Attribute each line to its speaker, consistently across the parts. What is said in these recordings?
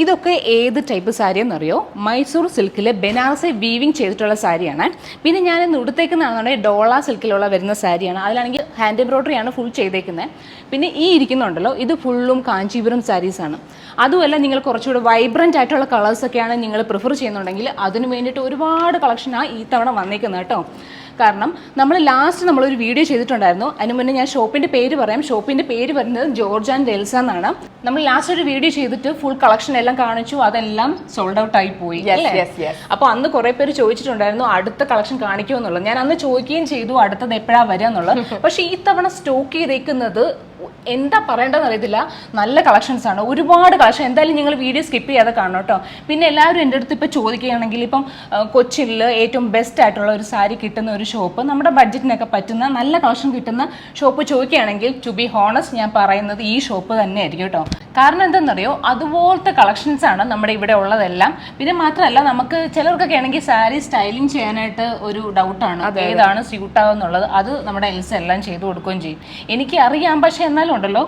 Speaker 1: ഇതൊക്കെ ഏത് ടൈപ്പ് സാരി എന്നറിയോ? മൈസൂർ സിൽക്കിൽ ബനാറസി വീവിങ് ചെയ്തിട്ടുള്ള സാരിയാണ്. പിന്നെ ഞാൻ ഇന്ന് ഉടുത്തേക്കുന്നതാണെന്നുണ്ടെങ്കിൽ ഡോള സിൽക്കിലുള്ള വരുന്ന സാരിയാണ്. അതിലാണെങ്കിൽ ഹാൻഡ് എംബ്രോയ്ഡറിയാണ് ഫുൾ ചെയ്തേക്കുന്നത്. പിന്നെ ഈ ഇരിക്കുന്നുണ്ടല്ലോ, ഇത് ഫുള്ളും കാഞ്ചീപുരം സാരീസാണ്. അതുമല്ല, നിങ്ങൾ കുറച്ചുകൂടെ വൈബ്രൻ്റ് ആയിട്ടുള്ള കളേഴ്സൊക്കെയാണ് നിങ്ങൾ പ്രിഫർ ചെയ്യുന്നുണ്ടെങ്കിൽ അതിന് വേണ്ടിയിട്ട് ഒരുപാട് കളക്ഷനാണ് ഈ തവണ വന്നേക്കുന്നത് കേട്ടോ. കാരണം നമ്മളൊരു വീഡിയോ ചെയ്തിട്ടുണ്ടായിരുന്നു. അതിന് മുന്നേ ഞാൻ ഷോപ്പിൻ്റെ പേര് പറയാം. ഷോപ്പിൻ്റെ പേര് വരുന്നത് ജോർജ് ആൻഡ് എൽസ എന്നാണ്. നമ്മൾ ലാസ്റ്റ് ഒരു വീഡിയോ ചെയ്തിട്ട് ഫുൾ കളക്ഷൻ എല്ലാം കാണിച്ചു, അതെല്ലാം സോൾഡ് ഔട്ട് ആയി പോയി. അപ്പോൾ അന്ന് കുറേ പേര് ചോദിച്ചിട്ടുണ്ടായിരുന്നു അടുത്ത കളക്ഷൻ കാണിക്കുമോ എന്നുള്ളത്. ഞാൻ അന്ന് ചോദിക്കുകയും ചെയ്തു അടുത്തത് എപ്പോഴാണ് വരിക എന്നുള്ളത്. പക്ഷേ ഈ തവണ സ്റ്റോക്ക് ചെയ്തേക്കുന്നത് എന്താ പറയേണ്ടതെന്ന് അറിയത്തില്ല, നല്ല കളക്ഷൻസ് ആണ്, ഒരുപാട് കളക്ഷൻ. എന്തായാലും നിങ്ങൾ വീഡിയോ സ്കിപ്പ് ചെയ്യാതെ കാണണം കേട്ടോ. പിന്നെ എല്ലാവരും എൻ്റെ അടുത്ത് ഇപ്പോൾ ചോദിക്കുകയാണെങ്കിൽ ഇപ്പം കൊച്ചിയിൽ ഏറ്റവും ബെസ്റ്റ് ആയിട്ടുള്ള ഒരു സാരി കിട്ടുന്ന ഒരു ഷോപ്പ്, നമ്മുടെ ബഡ്ജറ്റിനൊക്കെ പറ്റുന്ന നല്ല കളക്ഷൻ കിട്ടുന്ന ഷോപ്പ് ചോദിക്കുകയാണെങ്കിൽ ടു ബി ഹോണസ്റ്റ് ഞാൻ പറയുന്നത് ഈ ഷോപ്പ് തന്നെ ആയിരിക്കും കേട്ടോ. കാരണം എന്താണെന്നറിയോ, അതുപോലത്തെ കളക്ഷൻസ് ആണ് നമ്മുടെ ഇവിടെ ഉള്ളതെല്ലാം. പിന്നെ മാത്രമല്ല, നമുക്ക് ചിലർക്കൊക്കെ ആണെങ്കിൽ സാരി സ്റ്റൈലിങ് ചെയ്യാനായിട്ട് ഒരു ഡൗട്ടാണ്, ഏതാണ് സ്യൂട്ട് ആവുന്നുള്ളത്. അത് നമ്മുടെ എൽസ എല്ലാം ചെയ്തു കൊടുക്കുകയും ചെയ്യും. എനിക്ക് അറിയാം, പക്ഷേ എന്നാലും ഉണ്ടല്ലോ,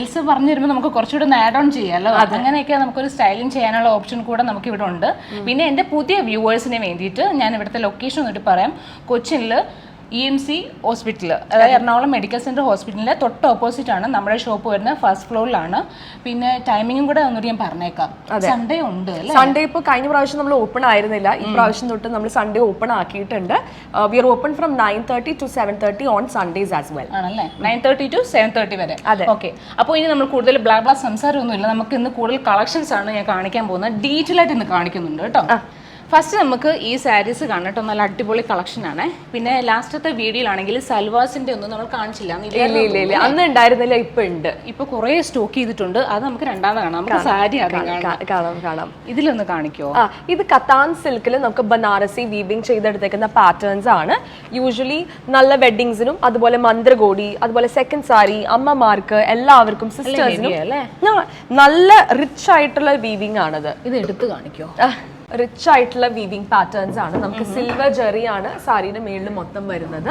Speaker 1: എൽസ പറഞ്ഞു തരുമ്പോൾ നമുക്ക് കുറച്ചുകൂടെ ഒന്ന് ആഡ് ഓൺ ചെയ്യാമല്ലോ. അങ്ങനെയൊക്കെ നമുക്കൊരു സ്റ്റൈലിംഗ് ചെയ്യാനുള്ള ഓപ്ഷൻ കൂടെ നമുക്ക് ഇവിടെ ഉണ്ട്. പിന്നെ എൻ്റെ പുതിയ വ്യൂവേഴ്സിന് വേണ്ടിയിട്ട് ഞാൻ ഇവിടുത്തെ ലൊക്കേഷൻ എന്നിട്ട് പറയാം. കൊച്ചിയിൽ EMC ഹോസ്പിറ്റൽ, അതായത് എറണാകുളം മെഡിക്കൽ സെൻറ്റർ ഹോസ്പിറ്റലിൻ്റെ തൊട്ട് ഓപ്പോസിറ്റ് ആണ് നമ്മുടെ ഷോപ്പ് വരുന്നത്. ഫസ്റ്റ് ഫ്ലോറിലാണ്. പിന്നെ ടൈമിങ്ങും കൂടെ ഒന്നുകൂടി ഞാൻ പറഞ്ഞേക്കാം. സൺഡേ ഉണ്ട് അല്ലേ?
Speaker 2: സൺഡേ ഇപ്പോൾ കഴിഞ്ഞ പ്രാവശ്യം നമ്മൾ ഓപ്പൺ ആയിരുന്നില്ല, ഈ പ്രാവശ്യം തൊട്ട് നമ്മൾ സൺഡേ ഓപ്പൺ ആക്കിയിട്ടുണ്ട്. We are open from 9:30 to 7:30 on Sundays as well.
Speaker 1: ആണല്ലേ? 9:30 to 7:30 വരെ. അതെ, ഓക്കെ. അപ്പോൾ ഇനി നമ്മൾ കൂടുതൽ ബ്ലാ സംസാരമൊന്നുമില്ല. നമുക്ക് ഇന്ന് കൂടുതൽ കളക്ഷൻസ് ആണ് ഞാൻ കാണിക്കാൻ പോകുന്നത്. ഡീറ്റെയിൽ ആയിട്ട് ഇന്ന് കാണിക്കുന്നുണ്ട് കേട്ടോ. ഫസ്റ്റ് നമുക്ക് ഈ സാരീസ് കാണാം കേട്ടോ, നല്ല അടിപൊളി കളക്ഷൻ ആണ്. പിന്നെ ലാസ്റ്റത്തെ വീഡിയോയിലാണെങ്കിൽ സൽവാസിന്റെ ഒന്നും നമ്മൾ കാണിച്ചില്ല,
Speaker 2: അന്ന് ഉണ്ടായിരുന്നില്ല, ഇപ്പൊ ഉണ്ട്.
Speaker 1: ഇപ്പൊ കുറെ സ്റ്റോക്ക് ചെയ്തിട്ടുണ്ട്. അത് നമുക്ക് രണ്ടാമത് കാണാം. നമുക്ക് സാരി
Speaker 2: കാണാം.
Speaker 1: ഇതിലൊന്ന് കാണിക്കോ?
Speaker 2: ഇത് കത്താൻ സിൽക്കിൽ നമുക്ക് ബനാറസി വീവിംഗ് ചെയ്തെടുത്തേക്കുന്ന പാറ്റേൺസ് ആണ്. യൂഷ്വലി നല്ല വെഡിങ്സിനും അതുപോലെ മന്ത്രകോടി, അതുപോലെ സെക്കൻഡ് സാരി, അമ്മമാർക്ക് എല്ലാവർക്കും സിസ്റ്റേഴ്സിനും നല്ല റിച്ച് ആയിട്ടുള്ള വീവിംഗ് ആണത്.
Speaker 1: ഇത് എടുത്ത് കാണിക്കോ?
Speaker 2: റിച്ച് ആയിട്ടുള്ള വീവിംഗ് പാറ്റേൺസ് ആണ്. നമുക്ക് സിൽവർ ജെറി ആണ് സാരിയുടെ മേളിൽ മൊത്തം വരുന്നത്.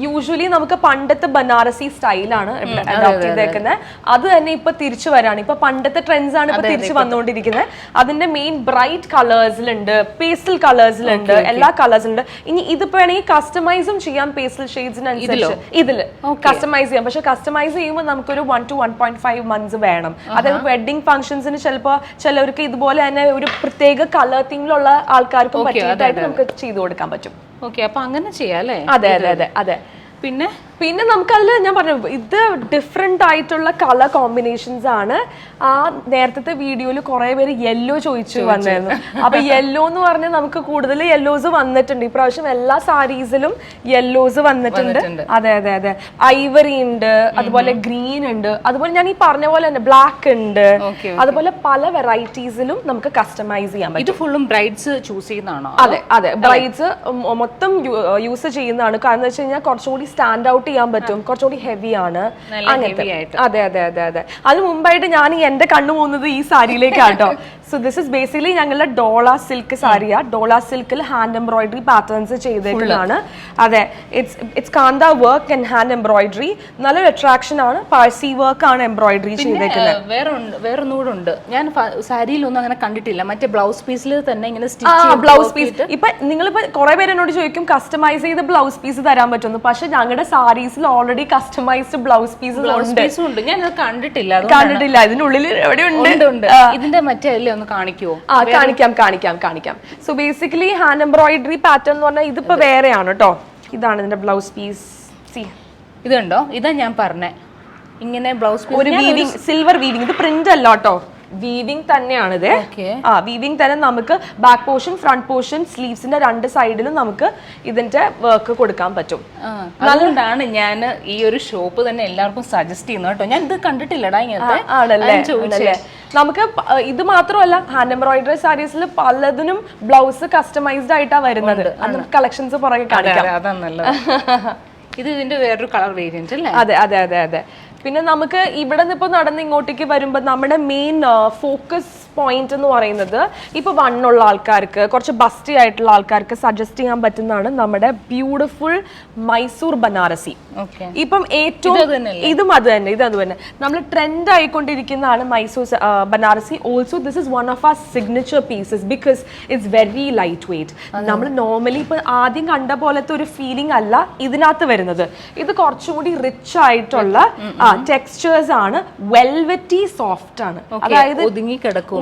Speaker 2: യൂഷ്വലി നമുക്ക് പണ്ടത്തെ ബനാറസി സ്റ്റൈലാണ് അഡോപ്റ്റ് ചെയ്തേക്കുന്നത്. അത് തന്നെ ഇപ്പൊ തിരിച്ചു വരാണ്. ഇപ്പൊ പണ്ടത്തെ ട്രെൻഡ്സ് ആണ് ഇപ്പൊ തിരിച്ചു വന്നുകൊണ്ടിരിക്കുന്നത്. അതിന്റെ മെയിൻ ബ്രൈറ്റ് കളേഴ്സിലുണ്ട്, പേസ്റ്റൽ കളേഴ്സിലുണ്ട്, എല്ലാ കളേഴ്സിലുണ്ട്. ഇനി ഇതിപ്പോ വേണമെങ്കിൽ കസ്റ്റമൈസും ചെയ്യാം. പേസ്റ്റൽ ഷെയ്ഡ്സിനനുസരിച്ച് ഇതില് കസ്റ്റമൈസ് ചെയ്യാം. പക്ഷെ കസ്റ്റമൈസ് ചെയ്യുമ്പോൾ നമുക്കൊരു 1 to 1.5 months വേണം. അതായത് വെഡിങ് ഫംഗ്ഷൻസിന് ചിലപ്പോൾ ചിലവർക്ക് ഇതുപോലെ തന്നെ ഒരു പ്രത്യേക കളർ ുള്ള ആൾക്കാർക്കും പറ്റിയിട്ടായിട്ട് നമുക്ക് ചെയ്തു കൊടുക്കാൻ പറ്റും.
Speaker 1: ഓക്കെ, അപ്പൊ അങ്ങനെ ചെയ്യാം അല്ലേ?
Speaker 2: അതെ അതെ അതെ അതെ. പിന്നെ നമുക്കതിൽ ഞാൻ പറഞ്ഞു, ഇത് ഡിഫറെന്റ് ആയിട്ടുള്ള കളർ കോമ്പിനേഷൻസ് ആണ്. ആ നേരത്തെ വീഡിയോയിൽ കുറെ പേര് യെല്ലോ ചോദിച്ചു വന്നായിരുന്നു. അപ്പൊ യെല്ലോ എന്ന് പറഞ്ഞാൽ നമുക്ക് കൂടുതൽ യെല്ലോസ് വന്നിട്ടുണ്ട്. ഇപ്രാവശ്യം എല്ലാ സാരീസിലും യെല്ലോസ് വന്നിട്ടുണ്ട്. അതെ അതെ അതെ. ഐവറി ഉണ്ട്, അതുപോലെ ഗ്രീൻ ഉണ്ട്, അതുപോലെ ഞാൻ ഈ പറഞ്ഞ പോലെ തന്നെ ബ്ലാക്ക് ഉണ്ട്. അതുപോലെ പല വെറൈറ്റീസിലും നമുക്ക് കസ്റ്റമൈസ് ചെയ്യാൻ പറ്റും.
Speaker 1: ഇത് ഫുള്ളും ബ്രൈഡ്സ് ചൂസ് ചെയ്യുന്നതാണോ?
Speaker 2: അതെ അതെ, ബ്രൈഡ്സ് മൊത്തം യൂസ് ചെയ്യുന്നതാണ്. കാരണം എന്ന് വെച്ച് കഴിഞ്ഞാൽ കുറച്ചുകൂടി സ്റ്റാൻഡ് ഔട്ട് ചെയ്യാൻ പറ്റും, കുറച്ചുകൂടി ഹെവി ആണ്. അതെ അതെ അതെ അതെ. അതിന് മുമ്പായിട്ട് ഞാൻ എന്റെ കണ്ണു പോകുന്നത് ഈ സാരിയിലേക്കാട്ടോ. സോ ദിസ് ഇസ് ബേസിക്കലി ഞങ്ങളുടെ ഡോള സിൽക്ക് സാരിയാ. ഡോള സിൽക്കിൽ ഹാൻഡ് എംബ്രോയിഡറി പാറ്റേൺസ് ചെയ്തേക്കുന്നതാണ്. അതെ, it's kantha work and hand embroidery. നല്ലൊരു അട്രാക്ഷൻ ആണ്. പാഴ്സി വർക്ക് ആണ് എംബ്രോയിഡറി ചെയ്തേക്കുന്നത്.
Speaker 1: വേറൊന്നുകൂടുണ്ട്, ഞാൻ സാരിയിലൊന്നും അങ്ങനെ കണ്ടിട്ടില്ല. മറ്റേ ബ്ലൗസ് പീസിൽ തന്നെ ഇങ്ങനെ
Speaker 2: ബ്ലൗസ് പീസ്. ഇപ്പൊ നിങ്ങളിപ്പോ കുറെ പേര് എന്നോട് ചോദിക്കും കസ്റ്റമൈസ് ചെയ്ത ബ്ലൗസ് പീസ് തരാൻ പറ്റുമെന്ന്. പക്ഷെ ഞങ്ങളുടെ സാരീസിൽ ഓൾറെഡി കസ്റ്റമൈസ്ഡ് ബ്ലൗസ് പീസസ് ഉണ്ട്.
Speaker 1: ഞാൻ കണ്ടിട്ടില്ല.
Speaker 2: ഇതിനുള്ളിൽ എവിടെ ഉണ്ട്?
Speaker 1: ഇതിന്റെ മറ്റേ കാണിക്കുമോ?
Speaker 2: കാണിക്കാം. So basically hand embroidery pattern എന്ന് പറഞ്ഞാൽ ഇതിപ്പോ വേറെയാണ് കേട്ടോ. ഇതാണ് ഇതിന്റെ ബ്ലൗസ് പീസ്.
Speaker 1: ഇത് കണ്ടോ? ഇതാ ഞാൻ പറഞ്ഞേ, ഇങ്ങനെ ബ്ലൗസ് പീസ്,
Speaker 2: ഒരു വീവിംഗ്, സിൽവർ വീവിംഗ്. ഇത് പ്രിന്റ് അല്ല കേട്ടോ, വീവിംഗ് തന്നെയാണിത്. വീവിംഗ് തന്നെ നമുക്ക് ബാക്ക് പോർഷൻ, ഫ്രണ്ട് പോർഷൻ, സ്ലീവ്സിന്റെ രണ്ട് സൈഡിലും നമുക്ക് ഇതിന്റെ വർക്ക് കൊടുക്കാൻ പറ്റും.
Speaker 1: അതുകൊണ്ടാണ് ഞാൻ ഈ ഒരു ഷോപ്പ് തന്നെ എല്ലാവർക്കും സജസ്റ്റ് ചെയ്യുന്നത് കേട്ടോ. ഞാൻ ഇത് കണ്ടിട്ടില്ലടാ ഇങ്ങനത്തെ.
Speaker 2: ആണല്ലേ? നമുക്ക് ഇത് മാത്രമല്ല, ഹാൻഡ് എംബ്രോയിഡറി സാരീസിൽ പലതിനും ബ്ലൗസ് കസ്റ്റമൈസ്ഡ് ആയിട്ടാ വരുന്നത്. അത് കളക്ഷൻസ് പുറകെ കാണിക്കാം.
Speaker 1: അതാണ് നല്ലത്. ഇത് ഇതിന്റെ വേറൊരു കളർ വേരിയന്റ് അല്ലേ?
Speaker 2: അതെ അതെ അതെ അതെ. പിന്നെ നമുക്ക് ഇവിടെ നിന്ന് ഇപ്പൊ നടന്ന് ഇങ്ങോട്ടേക്ക് വരുമ്പോൾ നമ്മുടെ മെയിൻ ഫോക്കസ് പോയിന്റ് എന്ന് പറയുന്നത് ഇപ്പൊ വണ്ണുള്ള ആൾക്കാർക്ക്, കുറച്ച് ബസ്റ്റി ആയിട്ടുള്ള ആൾക്കാർക്ക് സജസ്റ്റ് ചെയ്യാൻ പറ്റുന്നതാണ് നമ്മുടെ ബ്യൂട്ടിഫുൾ മൈസൂർ ബനാറസി. ഇപ്പം ഏറ്റവും ഇതും അത് തന്നെ നമ്മൾ ട്രെൻഡ് ആയിക്കൊണ്ടിരിക്കുന്നതാണ് Mysore Banarasi. Also this is one of our signature pieces because it's very light weight. നമ്മൾ നോർമലി ഇപ്പൊ ആദ്യം കണ്ട പോലത്തെ ഒരു ഫീലിംഗ് അല്ല ഇതിനകത്ത് വരുന്നത്. ഇത് കുറച്ചുകൂടി റിച്ച് ആയിട്ടുള്ള ടെക്സ്ചേഴ്സ് ആണ്, വെൽവെറ്റി സോഫ്റ്റ് ആണ്, അതായത് ഒതുങ്ങി കിടക്കും.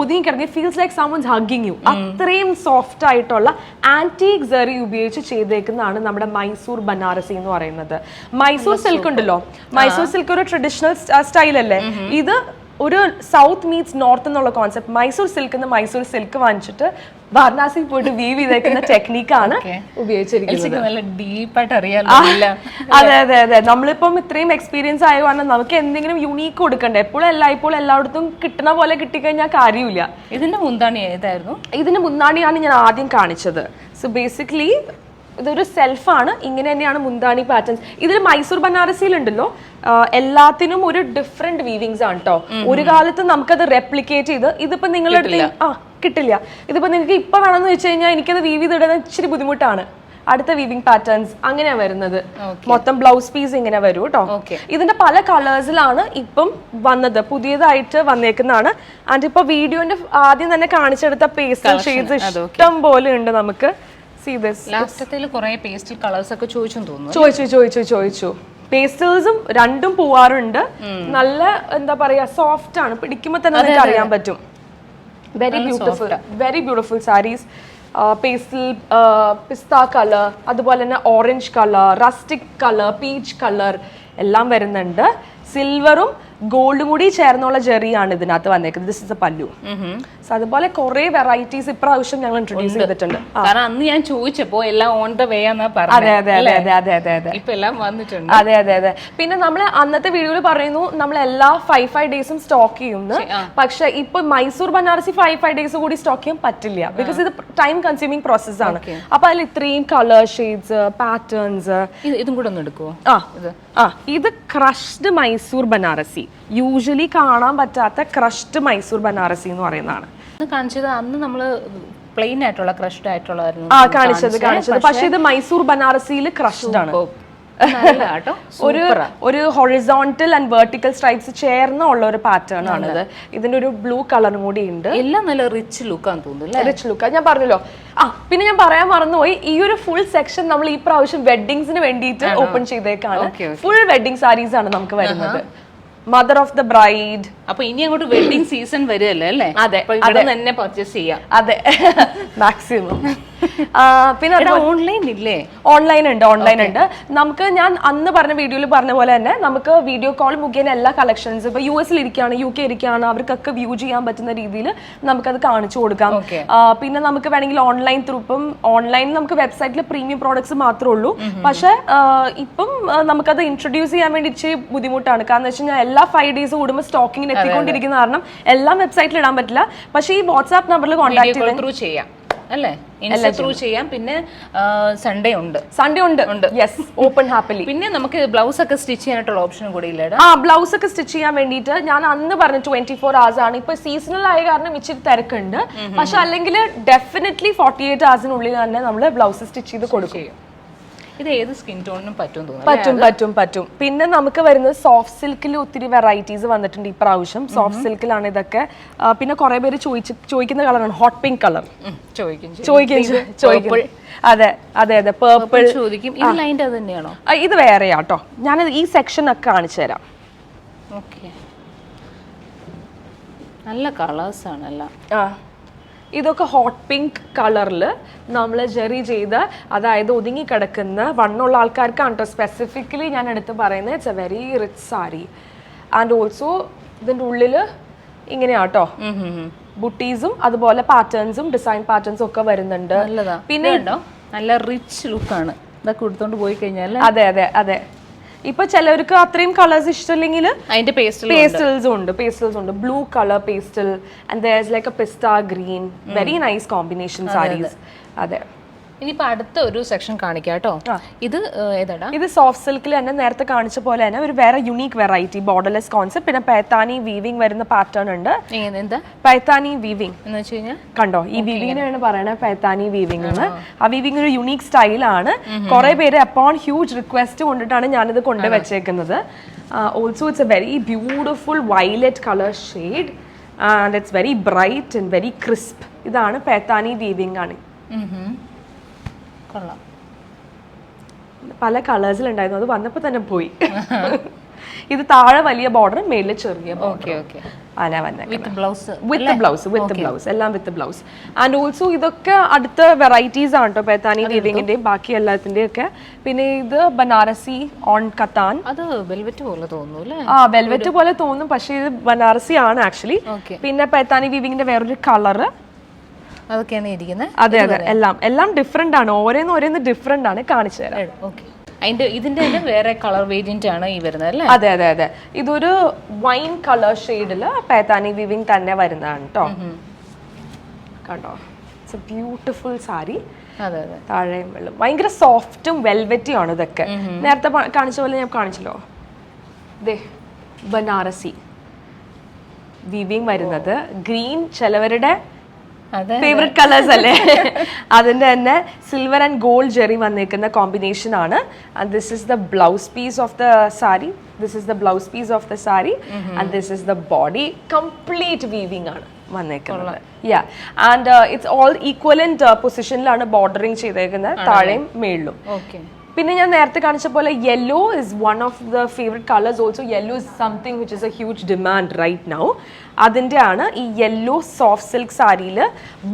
Speaker 2: Feels like someone's hugging you. അത്രയും സോഫ്റ്റ് ആയിട്ടുള്ള ആന്റീക് സെറി ഉപയോഗിച്ച് ചെയ്തേക്കുന്നതാണ് നമ്മുടെ മൈസൂർ ബനാറസി എന്ന് പറയുന്നത്. മൈസൂർ സിൽക്ക് ഉണ്ടല്ലോ, മൈസൂർ സിൽക്ക് ഒരു ട്രഡീഷണൽ സ്റ്റൈൽ അല്ലേ. ഇത് ഒരു സൗത്ത് മീറ്റ്സ് നോർത്ത് എന്നുള്ള കോൺസെപ്റ്റ്. മൈസൂർ സിൽക്ക് വാങ്ങിച്ചിട്ട് വാരണാസിയിൽ പോയിട്ട് വീവ് ചെയ്തേക്കുന്ന ടെക്നിക്കാണ് ഉപയോഗിച്ചിരിക്കുന്നത്. അതെ നമ്മളിപ്പം ഇത്രയും എക്സ്പീരിയൻസ് ആയ കാരണം നമുക്ക് എന്തെങ്കിലും യുണീക്ക് കൊടുക്കണ്ടേ. എപ്പോഴും എല്ലായിടത്തും കിട്ടുന്ന പോലെ കിട്ടിക്കഴിഞ്ഞാൽ കാര്യമില്ല.
Speaker 1: ഇതിന്റെ മുന്താണി ഏതായിരുന്നു?
Speaker 2: ഇതിന്റെ മുന്താണിയാണ് ഞാൻ ആദ്യം കാണിച്ചത്. സോ ബേസിക്കലി ഇതൊരു സെൽഫാണ്, ഇങ്ങനെ തന്നെയാണ് മുന്താണി പാറ്റേൺസ്. ഇതിൽ മൈസൂർ ബനാറസിയിലുണ്ടല്ലോ എല്ലാത്തിനും ഒരു ഡിഫറെന്റ് വീവിങ്സ് ആണ് കേട്ടോ. ഒരു കാലത്ത് നമുക്കത് റെപ്ലിക്കേറ്റ് ചെയ്ത് ഇതിപ്പോ നിങ്ങളുടെ അടുത്ത് കിട്ടില്ല. ഇതിപ്പോ നിങ്ങൾക്ക് ഇപ്പൊ വേണമെന്ന് വെച്ച് കഴിഞ്ഞാൽ എനിക്കത് വീവ് ചെയ്തിടുന്നത് ഇച്ചിരി ബുദ്ധിമുട്ടാണ്. അടുത്ത വീവിംഗ് പാറ്റേൺസ് അങ്ങനെയാ വരുന്നത്. മൊത്തം ബ്ലൗസ് പീസ് ഇങ്ങനെ വരും കേട്ടോ. ഇതിന്റെ പല കളേഴ്സിലാണ് ഇപ്പം വന്നത്, പുതിയതായിട്ട് വന്നേക്കുന്നതാണ്. ആൻഡ് ഇപ്പൊ വീഡിയോന്റെ ആദ്യം തന്നെ കാണിച്ചെടുത്ത പേസ്റ്റൽ ഷെയ്ഡ്സ് ഇഷ്ടം പോലെ ഉണ്ട് നമുക്ക്. ചോദിച്ചു പേസ്റ്റൽസും രണ്ടും പോവാറുണ്ട്. നല്ല എന്താ പറയാ സോഫ്റ്റ് ആണ്, പിടിക്കുമ്പോ തന്നെ നമുക്ക് അറിയാൻ പറ്റും. Very beautiful saris. Pastel, pista colour, അതുപോലെ തന്നെ orange colour, rustic colour, peach colour എല്ലാം വരുന്നുണ്ട്. സിൽവറും ഗോൾഡും കൂടി ചേർന്നുള്ള ജെറിയാണ് ഇതിനകത്ത് വന്നേക്കുന്നത്. This is a pallu. So അതുപോലെ കുറെ വെറൈറ്റീസ് ഇപ്രാവശ്യം ഞങ്ങൾ ഇൻട്രൊഡ്യൂസ് ചെയ്തിട്ടുണ്ട്.
Speaker 1: കാരണം അന്ന് ഞാൻ ചോദിച്ചപ്പോ എല്ലാം ഓൺ ദ വേ എന്നാ പറഞ്ഞത്.
Speaker 2: അതെ. പിന്നെ നമ്മൾ അന്നത്തെ വീഡിയോയിൽ പറയുന്നു നമ്മൾ എല്ലാ 5 ഡേയ്സും സ്റ്റോക്ക് ചെയ്യുന്നു. പക്ഷെ ഇപ്പൊ മൈസൂർ ബനാറസി 5 ഡേയ്സ് കൂടി സ്റ്റോക്ക് ചെയ്യാൻ പറ്റില്ല. ബിക്കോസ് ഇത് ടൈം കൺസ്യൂമിംഗ് പ്രോസസ് ആണ്. അപ്പൊ അതിൽ ഇത്രയും കളർ ഷെയ്ഡ്സ്, പാറ്റേൺസ്.
Speaker 1: ഇതും കൂടെ ഒന്ന് എടുക്കുവോ?
Speaker 2: ഇത് ക്രഷ്ഡ് മൈസൂർ ബനാറസി. യൂഷ്വലി കാണാൻ പറ്റാത്ത ക്രഷ്ഡ് മൈസൂർ ബനാറസി എന്ന് പറയുന്നതാണ്.
Speaker 1: കാണിച്ചത് അന്ന് നമ്മള് പ്ലെയിൻ ആയിട്ടുള്ള ക്രഷ്ഡ് ആയിട്ടുള്ളതായിരുന്നു
Speaker 2: കാണിച്ചത്. പക്ഷെ ഇത് മൈസൂർ ബനാറസിയിൽ ക്രഷ്ഡ് ആണ്. ഒരു ഹൊറിസോണ്ടൽ ആൻഡ് വെർട്ടിക്കൽ സ്ട്രൈപ്സ് ചേർന്ന ഉള്ള ഒരു പാറ്റേൺ ആണിത്. ഇതിന്റെ ഒരു ബ്ലൂ കളറും കൂടി ഉണ്ട്.
Speaker 1: എല്ലാം നല്ല റിച്ച് ലുക്കാന്ന് തോന്നുന്നു.
Speaker 2: റിച്ച് ലുക്ക് ഞാൻ പറഞ്ഞല്ലോ. പിന്നെ ഞാൻ പറയാൻ മറന്നുപോയി, ഈ ഒരു ഫുൾ സെക്ഷൻ നമ്മൾ ഈ പ്രാവശ്യം വെഡിങ്സിന് വേണ്ടിയിട്ട് ഓപ്പൺ ചെയ്തേക്കാണ്. ഫുൾ വെഡിങ് സാരീസ് ആണ് നമുക്ക് വരുന്നത്. Mother of the bride.
Speaker 1: അപ്പൊ ഇനി അങ്ങോട്ട് വെഡിങ് സീസൺ വരുമല്ലോ അല്ലേ?
Speaker 2: അതെ,
Speaker 1: അത് തന്നെ പർച്ചേസ് ചെയ്യാം.
Speaker 2: അതെ, മാക്സിമം. പിന്നെ
Speaker 1: ഓൺലൈൻ ഇല്ലേ?
Speaker 2: ഓൺലൈൻ ഉണ്ട്. നമുക്ക് ഞാൻ അന്ന് പറഞ്ഞ വീഡിയോയിൽ പറഞ്ഞ പോലെ തന്നെ നമുക്ക് വീഡിയോ കോൾ മുഖേന എല്ലാ കളക്ഷൻസ് ഇപ്പൊ US ഇരിക്കുകയാണ്, UK ഇരിക്കുകയാണ്, അവർക്കൊക്കെ വ്യൂ ചെയ്യാൻ പറ്റുന്ന രീതിയിൽ നമുക്കത് കാണിച്ചു കൊടുക്കാം. പിന്നെ നമുക്ക് വേണമെങ്കിൽ ഓൺലൈൻ ത്രൂ, ഇപ്പം ഓൺലൈൻ നമുക്ക് വെബ്സൈറ്റിൽ പ്രീമിയം പ്രോഡക്ട്സ് മാത്രമേ ഉള്ളൂ. പക്ഷെ ഇപ്പം നമുക്കത് ഇൻട്രൊഡ്യൂസ് ചെയ്യാൻ വേണ്ടി ഇച്ചിരി ബുദ്ധിമുട്ടാണ്. കാരണം വെച്ച് കഴിഞ്ഞാൽ എല്ലാ 5 ഡേയ്സ് കൂടുമ്പോൾ സ്റ്റോക്കിങ്ങിന് എത്തിക്കൊണ്ടിരിക്കുന്ന കാരണം എല്ലാം വെബ്സൈറ്റിൽ ഇടാൻ പറ്റില്ല. പക്ഷേ ഈ വാട്സ്ആപ്പ് നമ്പറിൽ കോൺടാക്ട്
Speaker 1: ചെയ്യാം അല്ലേ? ത്രൂ ചെയ്യാം. പിന്നെ സൺഡേ ഉണ്ട്.
Speaker 2: Yes, open happily.
Speaker 1: പിന്നെ നമുക്ക് ബ്ലൗസ് ഒക്കെ സ്റ്റിച്ച് ചെയ്യാനായിട്ടുള്ള ഓപ്ഷനും കൂടി ഇല്ല?
Speaker 2: ബ്ലൗസ് ഒക്കെ സ്റ്റിച്ച് ചെയ്യാൻ വേണ്ടിയിട്ട് ഞാൻ അന്ന് പറഞ്ഞ 24 hours ആണ്. ഇപ്പൊ സീസണൽ ആയ കാരണം ഇച്ചിരി തിരക്കുണ്ട്. പക്ഷെ അല്ലെങ്കിൽ ഡെഫിനറ്റ്ലി 48 hours തന്നെ നമ്മൾ ബ്ലൗസ് സ്റ്റിച്ച് ചെയ്ത് കൊടുക്കും.
Speaker 1: ഇത് ഏത് സ്കിൻ ടോണിനും
Speaker 2: പറ്റും. പിന്നെ നമുക്ക് വരുന്നത് സോഫ്റ്റ് സിൽക്കിൽ ഒത്തിരി വെറൈറ്റീസ് വന്നിട്ടുണ്ട് ഈ പ്രാവശ്യം. സോഫ്റ്റ് സിൽക്കിലാണ് ഇതൊക്കെ. പിന്നെ കുറെ പേര് ചോദിക്കുന്ന കളറാണ് ഹോട്ട് പിങ്ക് കളർ. ചോദിക്കും. അതെ, പേർപ്പിൾ
Speaker 1: ചോദിക്കും.
Speaker 2: ഇത് വേറെയാട്ടോ. ഞാനത് ഈ സെക്ഷൻ ഒക്കെ കാണിച്ചു തരാം.
Speaker 1: നല്ല കളേഴ്സ് ആണല്ലോ.
Speaker 2: ഇതൊക്കെ ഹോട്ട് പിങ്ക് കളറിൽ നമ്മൾ ജെറി ചെയ്ത്, അതായത് ഒതുങ്ങി കിടക്കുന്ന വണ്ണുള്ള ആൾക്കാർക്കാണ് കേട്ടോ സ്പെസിഫിക്കലി ഞാൻ എടുത്ത് പറയുന്നത്. It's a very rich sari. And also ഇതിൻ്റെ ഉള്ളിൽ ഇങ്ങനെയാട്ടോ ബുട്ടീസും അതുപോലെ പാറ്റേൺസും ഡിസൈൻ പാറ്റേൺസും ഒക്കെ വരുന്നുണ്ട്.
Speaker 1: പിന്നെ നല്ല റിച്ച് ലുക്കാണ് ഇതൊക്കെ എടുത്തോണ്ട് പോയി കഴിഞ്ഞാൽ.
Speaker 2: അതെ. ഇപ്പൊ ചിലർക്ക് അത്രയും കളേഴ്സ് ഇഷ്ടമില്ലെങ്കിൽ
Speaker 1: അതിന്റെ
Speaker 2: പേസ്റ്റൽസ് ഉണ്ട്. Blue colour pastel and there is like a pista green. Very nice combination saris. അതെ,
Speaker 1: ഇനിയിപ്പോൾ അടുത്ത ഒരു സെക്ഷൻ കാണിക്കാം കേട്ടോ. ഇത് ഏതാടാ?
Speaker 2: ഇത് സോഫ്റ്റ് സിൽക്കിൽ തന്നെ നേരത്തെ കാണിച്ച പോലെ തന്നെ ഒരു വേറെ യുണീക്ക് വെറൈറ്റി ബോർഡർലെസ് കോൺസെപ്റ്റ്. പിന്നെ പൈത്താനി വീവിംഗ് വരുന്ന പാറ്റേൺ ഉണ്ട്.
Speaker 1: എന്താ
Speaker 2: പൈത്താനി വീവിംഗ്
Speaker 1: എന്ന് വെച്ച് കഴിഞ്ഞാൽ
Speaker 2: കണ്ടോ, ഈ വീവിങ്ങിനാണ് പറയണത് പൈത്താനി വീവിംഗ് എന്ന്. ആ വീവിംഗ് ഒരു യുണീക്ക് സ്റ്റൈലാണ്. കുറെ പേര് അപ്പോൺ ഹ്യൂജ് റിക്വസ്റ്റ് കൊണ്ടിട്ടാണ് ഞാനിത് കൊണ്ടുവച്ചേക്കുന്നത്. Also it's a very beautiful violet colour shade and it's very bright and very crisp. ഇതാണ് പൈത്താനി വീവിംഗ് ആണ്.
Speaker 1: കൊള്ളാം.
Speaker 2: പല കളേഴ്സിലുണ്ടായിരുന്നു, അത് വന്നപ്പോൾ തന്നെ പോയി. ഇത് താഴെ വലിയ ബോർഡർ, മേളിൽ ചെറിയ വിത്ത് ബ്ലൗസ് എല്ലാം വിത്ത് ബ്ലൗസ്. ആൻഡ് ഓൾസോ ഇതൊക്കെ അടുത്ത വെറൈറ്റീസ് ആണ് കേട്ടോ പൈത്താനി വീവിങ്ങിന്റെയും ബാക്കി എല്ലാത്തിന്റെയും ഒക്കെ. പിന്നെ ഇത് ബനാറസി ഓൺ കത്താൻ.
Speaker 1: അത് വെൽവെറ്റ് പോലെ തോന്നുന്നു.
Speaker 2: വെൽവെറ്റ് പോലെ തോന്നും, പക്ഷേ ഇത് ബനാറസി ആണ് ആക്ച്വലി. പിന്നെ പൈത്താനി വീവിങ്ങിന്റെ വേറൊരു കളറ്
Speaker 1: അതൊക്കെയാണ് ഇരിക്കുന്നത്.
Speaker 2: അതെ അതെ, എല്ലാം ഡിഫറെന്റ് ആണ്, ഓരോന്ന് ഡിഫറെന്റ് ആണ്. കാണിച്ചു തരാം.
Speaker 1: ഇതിന്റെ വേറെ കളർ വേരിയന്റ് ആണ് ഈ വരുന്നത് അല്ലേ?
Speaker 2: അതെ അതെ അതെ, ഇതൊരു വൈൻ കളർ ഷെയ്ഡില് പൈത്താനി വീവിംഗ് തന്നെ വരുന്നതാണ് കേട്ടോ. കണ്ടോ, ഇറ്റ്സ് എ ബ്യൂട്ടിഫുൾ സാരി. താഴെയും വെള്ളം ഭയങ്കര സോഫ്റ്റും വെൽവെറ്റും ആണ് ഇതൊക്കെ. നേരത്തെ കാണിച്ച പോലെ ഞാൻ കാണിച്ചല്ലോ, ദേ ബനാറസി വീവിംഗ് വരുന്നത്. ഗ്രീൻ ചിലവരുടെ ഫേവറേറ്റ് കളേഴ്സ് അല്ലേ, അതിന്റെ തന്നെ സിൽവർ ആൻഡ് ഗോൾഡ് ജെറി വന്നേക്കുന്ന കോമ്പിനേഷൻ ആണ്. And this is the blouse piece of the sari. And this is the body. Complete weaving ആണ് വന്നേക്കുന്നത്. ആൻഡ് ഇറ്റ്സ് ഓൾ ഈക്വലന്റ് പൊസിഷനിലാണ് ബോർഡറിങ് ചെയ്തേക്കുന്നത്, താഴെയും മേളിലും. പിന്നെ ഞാൻ നേരത്തെ കാണിച്ച പോലെ yellow is one of the favourite colours. Also yellow is something which is a huge demand right now. അതിൻ്റെ ആണ് ഈ യെല്ലോ സോഫ്റ്റ് സിൽക്ക് സാരിയിൽ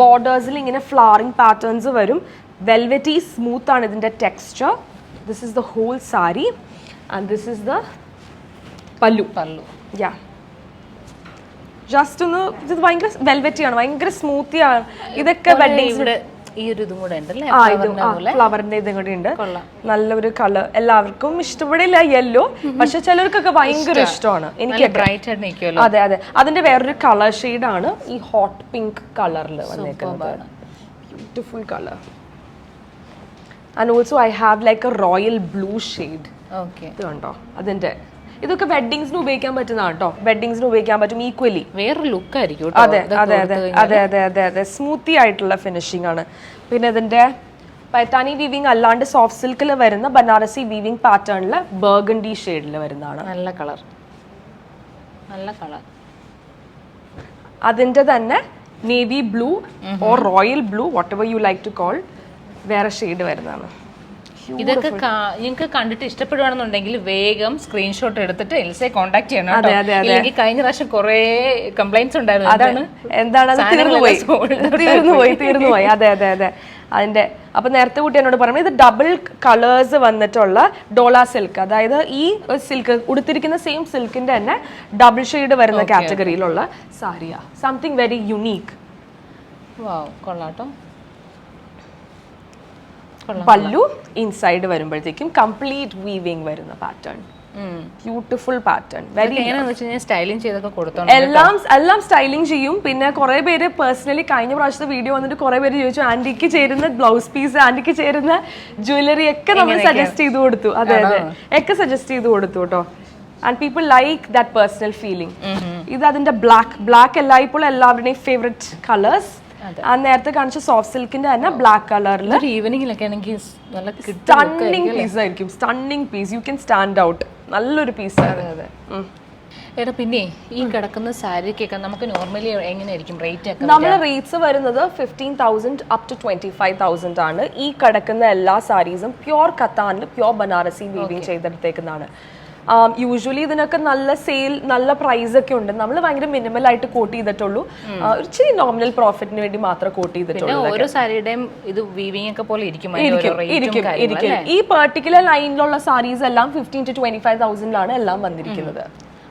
Speaker 2: ബോർഡേഴ്സിൽ ഇങ്ങനെ ഫ്ലവറിംഗ് പാറ്റേൺസ് വരും. വെൽവെറ്റി സ്മൂത്ത് ആണ് ഇതിൻ്റെ texture. This is the whole sari and this is the pallu. Yeah, just ഒന്ന് ഇത് ഭയങ്കര വെൽവെറ്റി ആണ്, ഭയങ്കര സ്മൂത്തി ആണ്. ഇതൊക്കെ വെഡ്ഡിങ്സ് ഫ്ലവറിന്റെ ഇതും കൂടെ ഉണ്ട്. നല്ലൊരു കളർ, എല്ലാവർക്കും ഇഷ്ടപ്പെടില്ല യെല്ലോ, പക്ഷെ ചിലർക്കൊക്കെ ഭയങ്കര ഇഷ്ടമാണ്. എനിക്ക് അതെ അതെ, അതിന്റെ വേറൊരു കളർ ഷെയ്ഡ് ആണ് ഈ ഹോട്ട് പിങ്ക് കളറിൽ വന്നേക്കുന്നത്. Beautiful colour. And also I have like A royal blue shade. ഇത് കണ്ടോ, അതിന്റെ ഇതൊക്കെ വെഡ്ഡിങ്സിന് ഉപയോഗിക്കാൻ പറ്റുന്നതാണ് കേട്ടോ. വെഡ്ഡിങ്സിന് ഉപയോഗിക്കാൻ പറ്റും ഈക്വലി.
Speaker 1: വേറൊരു ലുക്ക് ആയിരിക്കും.
Speaker 2: അതെ അതെ അതെ അതെ അതെ അതെ അതെ, സ്മൂത്തി ആയിട്ടുള്ള ഫിനിഷിംഗ് ആണ്. പിന്നെ ഇതിന്റെ പൈത്താനി വീവിംഗ് അല്ലാണ്ട് സോഫ്റ്റ് സിൽക്കിൽ വരുന്ന ബനാറസി വീവിംഗ് പാറ്റേണില് ബർഗണ്ടി ഷെയ്ഡിൽ വരുന്നതാണ്.
Speaker 1: നല്ല കളർ, നല്ല കളർ.
Speaker 2: അതിന്റെ തന്നെ navy blue or royal blue, whatever you like to call, വേറെ ഷെയ്ഡ് വരുന്നതാണ്.
Speaker 1: ഇതൊക്കെ നിങ്ങൾക്ക് കണ്ടിട്ട് ഇഷ്ടപ്പെടുകയാണെന്നുണ്ടെങ്കിൽ വേഗം സ്ക്രീൻഷോട്ട് എടുത്തിട്ട് എൽസയെ കോൺടാക്ട് ചെയ്യണം. അല്ലെങ്കിൽ കഴിഞ്ഞ പ്രാവശ്യം കുറെ കംപ്ലൈന്റ്സ് ഉണ്ടായിരുന്നു.
Speaker 2: എന്താണ് തീർന്നു പോയി. അതെ അതെ അതെ, അതിന്റെ അപ്പൊ നേരത്തെ കൂട്ടി എന്നോട് പറഞ്ഞു ഇത് ഡബിൾ കളേഴ്സ് വന്നിട്ടുള്ള ഡോള സിൽക്ക്, അതായത് ഈ സിൽക്ക് ഉടുത്തിരിക്കുന്ന സെയിം സിൽക്കിന്റെ തന്നെ ഡബിൾ ഷെയ്ഡ് വരുന്ന കാറ്റഗറിയിലുള്ള സാരിയാ. Something very unique.
Speaker 1: കൊള്ളാട്ടോ.
Speaker 2: പല്ലു ഇൻസൈഡ് വരുമ്പോഴത്തേക്കും കംപ്ലീറ്റ് വീവിംഗ് വരുന്ന പാറ്റേൺ. Beautiful pattern.
Speaker 1: സ്റ്റൈലിംഗ് ചെയ്തൊക്കെ കൊടുത്തോ?
Speaker 2: എല്ലാം സ്റ്റൈലിംഗ് ചെയ്യും. പിന്നെ കുറെ പേര് പേഴ്സണലി കഴിഞ്ഞ പ്രാവശ്യത്തെ വീഡിയോ വന്നിട്ട് കുറെ പേര് ചോദിച്ചു ആന്റിക്ക് ചേരുന്ന ബ്ലൗസ് പീസ്, ആന്റിക്ക് ചേരുന്ന ജ്വല്ലറി ഒക്കെ നമ്മൾ സജസ്റ്റ് ചെയ്ത് കൊടുത്തു. അതെ അതെ, ഒക്കെ സജസ്റ്റ് ചെയ്ത് കൊടുത്തു കേട്ടോ. And people like that personal feeling. ഇത് അതിന്റെ ബ്ലാക്ക് എല്ലായ്പ്പോഴും എല്ലാവരുടെയും ഫേവറേറ്റ് കളേഴ്സ്. നേരത്തെ കാണിച്ച സോഫ്റ്റ് സിൽക്കിന്റെ തന്നെ ബ്ലാക്ക് കളറിൽ സ്റ്റണ്ണിങ് പീസ് ആയിരിക്കും. Stunning piece, you can stand out. നല്ലൊരു പീസ് ആണ്.
Speaker 1: പിന്നെ ഈ കിടക്കുന്ന സാരിക്കൊക്കെ നമുക്ക് നോർമലി എങ്ങനെയായിരിക്കും റേറ്റ് ഒക്കെ?
Speaker 2: നമ്മുടെ റേറ്റ്സ് വരുന്നത് 15,000 up to 25,000 ആണ്. ഈ കിടക്കുന്ന എല്ലാ സാരീസും പ്യോർ കത്താനിൽ പ്യോർ ബനാറസി വീവിംഗ് ചെയ്തെടുത്തേക്കുന്നതാണ്. യൂഷ്വലി ഇതിനൊക്കെ നല്ല സെയിൽ, നല്ല പ്രൈസ് ഒക്കെ ഉണ്ട്. നമ്മൾ ഭയങ്കര മിനിമൽ ആയിട്ട് കോട്ട് ചെയ്തിട്ടുള്ളൂ. ഒരു ഇച്ചിരി നോമിനൽ പ്രോഫിറ്റിന് വേണ്ടി മാത്രം കോട്ട് ചെയ്തിട്ടുള്ളൂ.
Speaker 1: ഓരോ സാരിയുടെയും ഇത് വീവിംഗ് ഒക്കെ പോലെ ഇരിക്കും.
Speaker 2: ഈ പെർട്ടിക്കുലർ ലൈനിലുള്ള സാരീസ് എല്ലാം 15,000 to 25,000 എല്ലാം വന്നിരിക്കുന്നത്.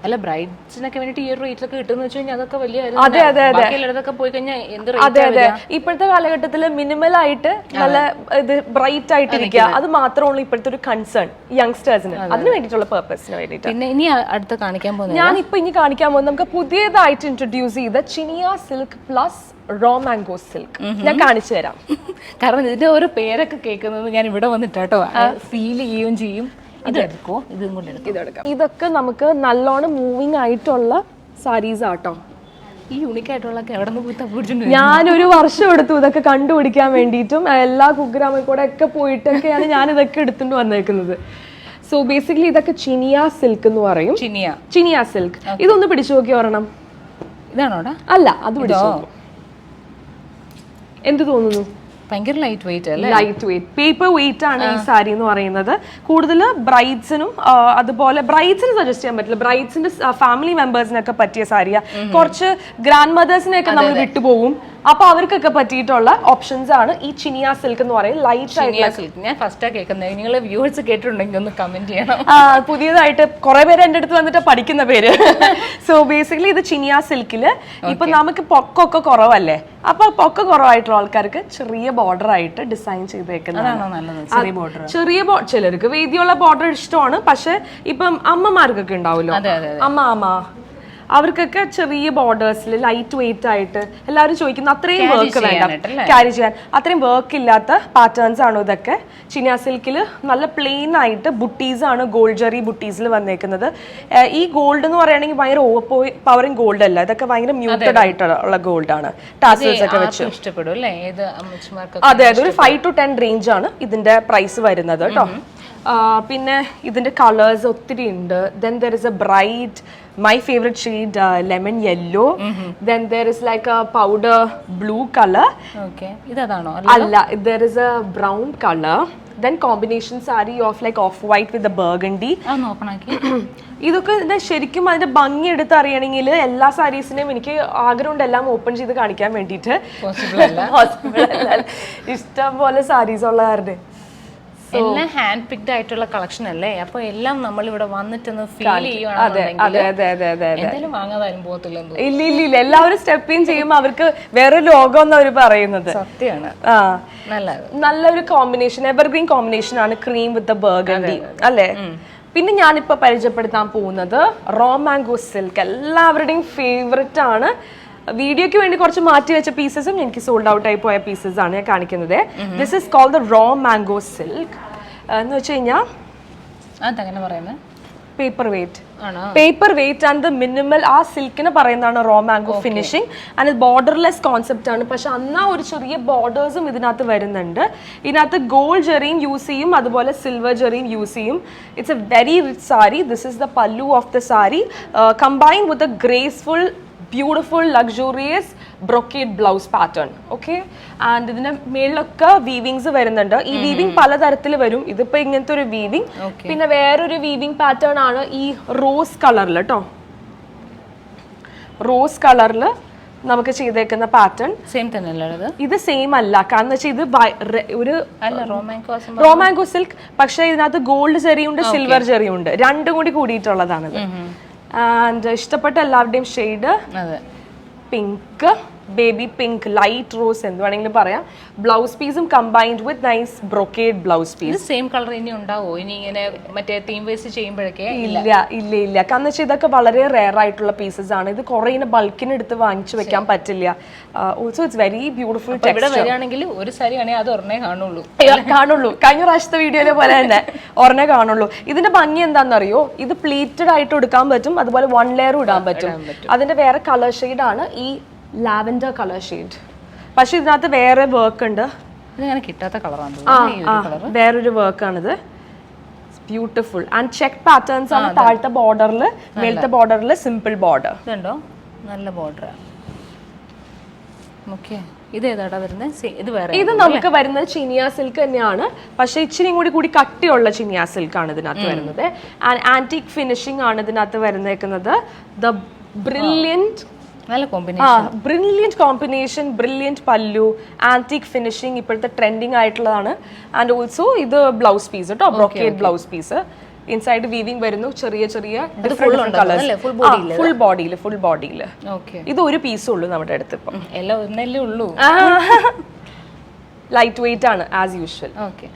Speaker 1: അല്ല ബ്രൈഡ്സിനൊക്കെ വേണ്ടിട്ട് ഈ ഒരു റേറ്റിലൊക്കെ കിട്ടുന്ന വെച്ച് കഴിഞ്ഞാൽ അതൊക്കെ വലിയ
Speaker 2: അതെ അതെ അതെ
Speaker 1: ബാക്കിയുള്ളതൊക്കെ പോയി കഴിഞ്ഞാൽ എന്ത്
Speaker 2: അതെ അതെ ഇപ്പോഴത്തെ കാലഘട്ടത്തിൽ മിനിമൽ ആയിട്ട് നല്ല ഇത് ബ്രൈറ്റ് ആയിട്ടിരിക്കുക അത് മാത്രമുള്ള ഇപ്പോഴത്തെ ഒരു കൺസേൺ യങ്സ്റ്റേഴ്സിന് അതിന് വേണ്ടിയിട്ടുള്ള പർപ്പസിന് വേണ്ടിയിട്ട്.
Speaker 1: പിന്നെ ഇനി അടുത്ത് കാണിക്കാൻ പോകുന്നത്
Speaker 2: ഞാൻ ഇപ്പൊ ഇനി കാണിക്കാൻ പോകുന്നത് നമുക്ക് പുതിയതായിട്ട് ഇൻട്രൊഡ്യൂസ് ചെയ്ത Chiniya silk plus raw mango silk ഞാൻ കാണിച്ചു തരാം.
Speaker 1: കാരണം ഇതിന്റെ ഓരോ പേരൊക്കെ കേൾക്കുന്നത് ഞാൻ ഇവിടെ വന്നിട്ടാട്ടോ ഫീൽ ചെയ്യുകയും ചെയ്യും. ഇതെടുക്കോ ഇതും കൊണ്ട്
Speaker 2: ഇതെടുക്കാം. ഇതൊക്കെ നമുക്ക് നല്ലോണം മൂവിങ് ആയിട്ടുള്ള സാരീസ് ആട്ടോ.
Speaker 1: ഈ യൂണിക് ആയിട്ടുള്ള എവിടെ നിന്ന് പോയി തപ്പിടിച്ചിട്ടുണ്ട്.
Speaker 2: ഞാനൊരു വർഷം എടുത്തു ഇതൊക്കെ കണ്ടുപിടിക്കാൻ വേണ്ടിയിട്ടും എല്ലാ കുഗ്രാമിൽ കൂടെ ഒക്കെ പോയിട്ടൊക്കെയാണ് ഞാൻ ഇതൊക്കെ എടുത്തുകൊണ്ട് വന്നേക്കുന്നത്. സോ ബേസിക്കലി ഇതൊക്കെ ചിനിയ സിൽക്ക് എന്ന് പറയും. ചിനിയ സിൽക്ക്. ഇതൊന്ന് പിടിച്ചു നോക്കി ഒരെണ്ണം.
Speaker 1: ഇതാണോടാ?
Speaker 2: അല്ല, അത് പിടിച്ചോ. എന്ത് തോന്നുന്നു?
Speaker 1: ഭയങ്കര ലൈറ്റ് വെയിറ്റ് അല്ലേ?
Speaker 2: ലൈറ്റ് വെയിറ്റ് പേപ്പർ വെയിറ്റ് ആണ് ഈ സാരി എന്ന് പറയുന്നത്. കൂടുതൽ ബ്രൈഡ്സിനും അതുപോലെ ബ്രൈഡ്സിന് സജസ്റ്റ് ചെയ്യാൻ പറ്റില്ല, ബ്രൈഡ്സിന്റെ ഫാമിലി മെമ്പേഴ്സിനൊക്കെ പറ്റിയ സാരിയാ. കുറച്ച് ഗ്രാൻഡ് മദേഴ്സിനെയൊക്കെ നമ്മൾ വിട്ടുപോകും, അപ്പൊ അവർക്കൊക്കെ പറ്റിയിട്ടുള്ള ഓപ്ഷൻസ് ആണ് ഈ ചിനിയ സിൽക്ക് എന്ന് പറയുന്നത്. ലൈറ്റ് ആയിട്ടുള്ള
Speaker 1: സിൽക്ക് ഞാൻ ഫസ്റ്റ് കേൾക്കുന്നത്. നിങ്ങൾ വ്യൂവേഴ്സ് കേട്ടിട്ടുണ്ടെങ്കിൽ ഒന്ന് കമന്റ് ചെയ്യണം.
Speaker 2: പുതിയതായിട്ട് കുറെ പേര് എന്റെ അടുത്ത് വന്നിട്ട് പഠിക്കുന്ന പേര്. സോ ബേസിക്കലി ഇത് ചിനിയ സിൽക്കില് ഇപ്പൊ നമുക്ക് പൊക്കൊക്കെ കുറവല്ലേ, അപ്പൊ പൊക്ക കുറവായിട്ടുള്ള ആൾക്കാർക്ക് ചെറിയ ബോർഡർ ആയിട്ട് ഡിസൈൻ ചെയ്തേക്കുന്നതാണ്. ചെറിയ ചിലർക്ക് വീതിയുള്ള ബോർഡർ ഇഷ്ടമാണ്, പക്ഷെ ഇപ്പം അമ്മമാർക്കൊക്കെ ഉണ്ടാവുമല്ലോ, അമ്മ അവർക്കൊക്കെ ചെറിയ ബോർഡേഴ്സിൽ ലൈറ്റ് വെയിറ്റ് ആയിട്ട് എല്ലാവരും ചോദിക്കുന്ന അത്രയും വർക്ക് വേണ്ട ക്യാരി ചെയ്യാൻ, അത്രയും വർക്ക് ഇല്ലാത്ത പാറ്റേൺസ് ആണ് ഇതൊക്കെ. ചിനിയ സിൽക്കിൽ നല്ല പ്ലെയിൻ ആയിട്ട് ബുട്ടീസ് ആണ്, ഗോൾഡ് ജെറി ബുട്ടീസിൽ വന്നേക്കുന്നത്. ഈ ഗോൾഡ് എന്ന് പറയുകയാണെങ്കിൽ ഭയങ്കര ഓവർ പവറിങ് ഗോൾഡ് അല്ല, ഇതൊക്കെ ഭയങ്കര മ്യൂട്ടഡ് ആയിട്ടുള്ള ഗോൾഡ് ആണ്. ടാസൽസ് ഒക്കെ വെച്ച്
Speaker 1: ഇഷ്ടപ്പെടും.
Speaker 2: അതെ അതെ, ഒരു 5 to 10 റേഞ്ച് ആണ് ഇതിന്റെ പ്രൈസ് വരുന്നത് കേട്ടോ. പിന്നെ ഇതിന്റെ കളേഴ്സ് ഒത്തിരി ഉണ്ട്. Then there is A bright my favorite shade lemon yellow. Then there is like a powder blue color.
Speaker 1: Okay, idadano
Speaker 2: alla there is a brown color. Then combination saree of like off white with the burgundy.
Speaker 1: അതൊന്ന് open ആക്കി.
Speaker 2: ഇതൊക്കെ ശരിക്കും അതിന്റെ ഭംഗി എടുത്ത് അറിയണമെങ്കിൽ എല്ലാ സാരീസിനെയും എനിക്ക് ആഗ്രഹമുണ്ട് എല്ലാം ഓപ്പൺ ചെയ്ത് കാണിക്കാൻ വേണ്ടിയിട്ട്.
Speaker 1: പോസിബിൾ
Speaker 2: അല്ല, ഇഷ്ടം പോലെ സാരീസ് ഉള്ള കാരണം
Speaker 1: എല്ലാം ഹാൻഡ് പിക്ഡ് ആയിട്ടുള്ള കളക്ഷൻ അല്ലേ, അപ്പൊ എല്ലാം നമ്മൾ ഇവിടെ വന്നിട്ടൊന്ന് ഫീൽ ചെയ്യുകയാണെന്നുണ്ടെങ്കിൽ വാങ്ങാതാരും പോകത്തില്ലെന്ന്.
Speaker 2: ഇല്ല ഇല്ല ഇല്ല, എല്ലാവരും സ്റ്റെപ്പ് ഇൻ ചെയ്യുമ്പോൾ അവർക്ക് വേറെ ലോകം എന്ന് അവർ പറയുന്നത്
Speaker 1: സത്യമാണ്.
Speaker 2: നല്ലൊരു കോമ്പിനേഷൻ, എവർഗ്രീൻ കോമ്പിനേഷൻ ആണ് ക്രീം വിത്ത് ബർഗണ്ടി അല്ലേ. പിന്നെ ഞാനിപ്പോ പരിചയപ്പെടുത്താൻ പോകുന്നത് റോ മാംഗോ സിൽക്ക്, എല്ലാവരുടെയും ഫേവററ്റ് ആണ്. വീഡിയോക്ക് വേണ്ടി കുറച്ച് മാറ്റി വെച്ച പീസസും എനിക്ക് സോൾഡ് ഔട്ട് ആയി പോയ പീസസ് ആണ് ഞാൻ കാണിക്കുന്നത്. This is called the raw mango silk എന്ന് വെച്ച് കഴിഞ്ഞാൽ പേപ്പർ വെയിറ്റ് ആൻഡ് മിനിമൽ ആ സിൽക്കിന് പറയുന്നതാണ് raw mango finishing. And borderless concept ആണ്, പക്ഷെ അന്നാ ഒരു ചെറിയ ബോർഡേഴ്സും ഇതിനകത്ത് വരുന്നുണ്ട്. ഇതിനകത്ത് ഗോൾഡ് ജെറിയും യൂസ് ചെയ്യും, അതുപോലെ സിൽവർ ജെറിയും യൂസ് ചെയ്യും. It's a very rich sari. This is the pallu of the sari combined with a graceful beautiful luxurious brocade blouse pattern. Okay, and ഇതിന്റെ മേളിലൊക്കെ വീവിങ്സ് വരുന്നുണ്ട്. ഈ വീവിങ് പലതരത്തിൽ വരും, ഇതിപ്പോ ഇങ്ങനത്തെ ഒരു വീവിങ്. പിന്നെ വേറൊരു വീവിങ് പാറ്റേൺ ആണ് ഈ റോസ് കളറിൽ കേട്ടോ. റോസ് കളറിൽ നമുക്ക് ചെയ്തേക്കുന്ന പാറ്റേൺ
Speaker 1: സെയിം തന്നെ.
Speaker 2: ഇത് സെയിം അല്ല, കാരണം വെച്ചാൽ ഇത് ഒരു റോമാങ്കോ സിൽക്ക്, പക്ഷെ ഇതിനകത്ത് ഗോൾഡ് ജെറിയുണ്ട് സിൽവർ ജെറിയുണ്ട്, രണ്ടും കൂടി കൂടിയിട്ടുള്ളതാണിത്. ആൻഡ് ഇഷ്ടപ്പെട്ട എല്ലാവരുടെയും shade pink, baby pink, light rose എന്ത് വേണമെങ്കിലും പറയാം. ബ്ലൗസ് പീസും combined with nice brocade blouse piece.
Speaker 1: Same colour ഇനി ഉണ്ടാവോ ഇനി ഇങ്ങനെ മറ്റേ തീം വേസ്റ്റ് ചെയ്യുമ്പോഴൊക്കെ?
Speaker 2: ഇല്ല ഇല്ല ഇല്ല, കാരണം വെച്ചാൽ ഇതൊക്കെ വളരെ റെയർ ആയിട്ടുള്ള പീസസ് ആണ്. ഇത് കുറെ ബൾക്കിന് എടുത്ത് വാങ്ങിച്ചു വെക്കാൻ പറ്റില്ല. Also it's very beautiful.
Speaker 1: ഇവിടെ വരികയാണെങ്കിൽ ഒരു സാരി ആണെങ്കിൽ അത് ഒരെണ്ണേ കാണുള്ളൂ.
Speaker 2: കഴിഞ്ഞ പ്രാവശ്യത്തെ വീഡിയോയിലെ പോലെ തന്നെ ഒരെണ്ണേ കാണുള്ളൂ. ഇതിന്റെ ഭംഗി എന്താണെന്നറിയോ, ഇത് പ്ലീറ്റഡ് ആയിട്ട് എടുക്കാൻ പറ്റും, അതുപോലെ 1 ലെയർ ഇടാൻ പറ്റും. അതിന്റെ വേറെ കളർ ഷെയ്ഡ് ആണ് ഈ ലാവൻഡർ കളർ ഷെയ്ഡ്, പക്ഷെ ഇതിനകത്ത് വേറെ വർക്ക് ഉണ്ട്.
Speaker 1: കിട്ടാത്ത കളറാണ്,
Speaker 2: വേറൊരു വർക്ക് ആണിത്. ബ്യൂട്ടിഫുൾ ആൻഡ് ചെക്ക് പാറ്റേൺസ് ആണ് താഴത്തെ ബോർഡറിൽ, മേലത്തെ ബോർഡറിൽ സിമ്പിൾ ബോർഡർ.
Speaker 1: ഇതുണ്ടോ നല്ല ബോർഡർ.
Speaker 2: ഇത് നമുക്ക് വരുന്നത് ചിനിയ സിൽക്ക് തന്നെയാണ്, പക്ഷെ ഇച്ചിരി കൂടി കട്ടിയുള്ള ചിനിയ സിൽക്ക് ആണ് ഇതിനകത്ത് വരുന്നത്. ആൻഡ് ആന്റിക് ഫിനിഷിംഗ് ആണ് ഇതിനകത്ത് വരുന്നേക്കുന്നത്. The brilliant combination, brilliant pallu, antique finishing ഇപ്പോഴത്തെ ട്രെൻഡിങ് ആയിട്ടുള്ളതാണ്. ആൻഡ് ഓൾസോ ഇത് ബ്ലൗസ് പീസ് കേട്ടോ, brocade blouse piece. Inside weaving വരുന്നു, ചെറിയ ചെറിയ
Speaker 1: ഫുൾ
Speaker 2: ഫുൾ ബോഡിയിൽ. ഇത് ഒരു പീസേ ഉള്ളൂ നമ്മുടെ അടുത്ത് ഇപ്പം.
Speaker 1: എല്ലാം ഒന്നല്ലേ ഉള്ളൂ.
Speaker 2: ലൈറ്റ് വെയിറ്റ് ആണ് ആസ് യൂഷ്വൽ.
Speaker 1: ഓക്കെ.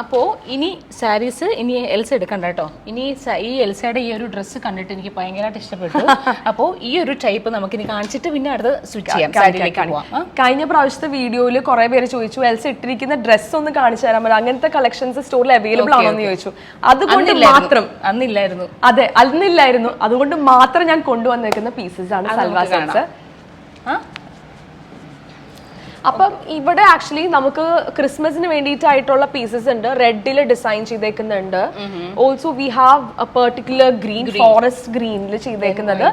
Speaker 1: അപ്പോൾ ഇനി സാരീസ് ഇനി എൽസ എടുക്കണ്ട കേട്ടോ. ഇനി ഈ എൽസയുടെ ഈ ഒരു ഡ്രസ്സ് കണ്ടിട്ട് എനിക്ക് ഭയങ്കരമായിട്ട് ഇഷ്ടപ്പെട്ടു. അപ്പോൾ ഈ ഒരു ടൈപ്പ് നമുക്ക് ഇനി കാണിച്ചിട്ട് പിന്നെ അടുത്ത് സ്വിച്ച് ചെയ്യാം, സാരിയിലേക്ക് പോവാം.
Speaker 2: കഴിഞ്ഞ പ്രാവശ്യത്തെ വീഡിയോയിൽ കുറെ പേര് ചോദിച്ചു എൽസ ഇട്ടിരിക്കുന്ന ഡ്രസ്സ് ഒന്ന് കാണിച്ചു തരാൻ പറ്റും, അങ്ങനത്തെ കളക്ഷൻസ് സ്റ്റോറിൽ അവൈലബിൾ ആണോ എന്ന് ചോദിച്ചു. അതുകൊണ്ട് മാത്രം
Speaker 1: അന്നില്ലായിരുന്നു.
Speaker 2: അതെ, അന്നില്ലായിരുന്നു. അതുകൊണ്ട് മാത്രം ഞാൻ കൊണ്ടുവന്നേക്കുന്ന പീസസ് ആണ് സൽവാർ സെറ്റ്സ്. അപ്പം ഇവിടെ ആക്ച്വലി നമുക്ക് ക്രിസ്മസിന് വേണ്ടിയിട്ടായിട്ടുള്ള പീസസ് ഉണ്ട്. റെഡിൽ ഡിസൈൻ ചെയ്തേക്കുന്നുണ്ട്. Also we have a particular green, forest ഗ്രീനിൽ ചെയ്തേക്കുന്നത്.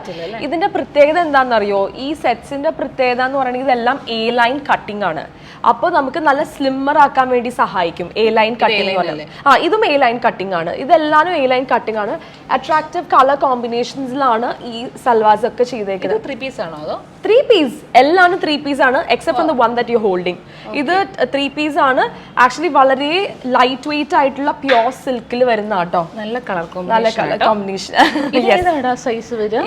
Speaker 2: ഇതിന്റെ പ്രത്യേകത എന്താണെന്നറിയോ? ഈ സെറ്റ്സിന്റെ പ്രത്യേകത എന്ന് പറയുന്നത് ഇതെല്ലാം എ ലൈൻ കട്ടിംഗ് ആണ്. അപ്പോൾ നമുക്ക് നല്ല സ്ലിമ്മർ ആക്കാൻ വേണ്ടി സഹായിക്കും എ ലൈൻ കട്ടിംഗ്. ഇതും എ ലൈൻ കട്ടിംഗ് ആണ്. ഇതെല്ലാനും എ ലൈൻ കട്ടിംഗ് ആണ്. അട്രാക്റ്റീവ് കളർ കോമ്പിനേഷൻസിലാണ് ഈ സൽവാസ് ഒക്കെ ചെയ്തേക്കുന്നത്.
Speaker 1: 3 പീസ് ആണോ അതോ?
Speaker 2: 3 പീസ്. എല്ലാം 3 പീസ് ആണ് except from the one that you holding. ഇത് 3 പീസ് ആണ്. ആക്ച്വലി വളരെ ലൈറ്റ് വെയിറ്റ് ആയിട്ടുള്ള പ്യോർ സിൽക്കിൽ വരുന്ന കേട്ടോ.
Speaker 1: നല്ല കളർ
Speaker 2: കോമ്പിനേഷൻ.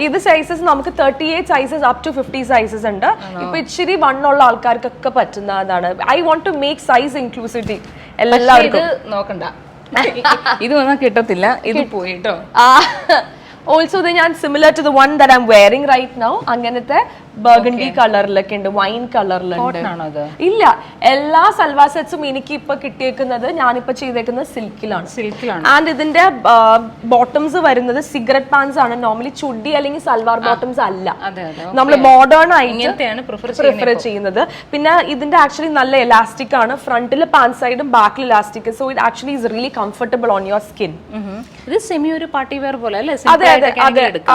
Speaker 2: ഇത് സൈസസ് നമുക്ക് 38 സൈസസ് അപ് ടു 50 സൈസസ് ഉണ്ട്. ഇപ്പൊ ഇച്ചിരി വണ്ണുള്ള ആൾക്കാർക്കൊക്കെ പറ്റുന്നതാണ്. I want to make size inclusivity. എല്ലാവർക്കും
Speaker 1: നോക്കണ്ട, ഇത് വന്നാൽ കിട്ടത്തില്ല, ഇത് പോയിട്ടോ.
Speaker 2: ഓൾസോ ഇത് ഞാൻ similar to the one that I am wearing right now. അങ്ങനത്തെ ബർഗണ്ടി കളറിലൊക്കെ ഉണ്ട്, വൈൻ കളറിലുണ്ട്. ഇല്ല, എല്ലാ സൽവാർ സെറ്റ്സും എനിക്ക് ഇപ്പൊ കിട്ടിയേക്കുന്നത് ഞാനിപ്പോ ചെയ്തേക്കുന്നത് സിൽക്കിലാണ്. ആൻഡ് ഇതിന്റെ ബോട്ടംസ് വരുന്നത് സിഗരറ്റ് പാൻസ് ആണ്. നോർമലി ചുഡി അല്ലെങ്കിൽ സൽവാർ ബോട്ടംസ് അല്ല, നമ്മൾ മോഡേൺ ആയിട്ട് പ്രിഫർ ചെയ്യുന്നത്. പിന്നെ ഇതിന്റെ ആക്ച്വലി നല്ല എലാസ്റ്റിക് ആണ്. ഫ്രണ്ടിൽ പാൻസ് സൈഡും ബാക്കിൽ elastic. So it actually is really comfortable on your skin.
Speaker 1: ഇത് സെമി ഒരു പാർട്ടി വെയർ പോലെ അല്ലേ?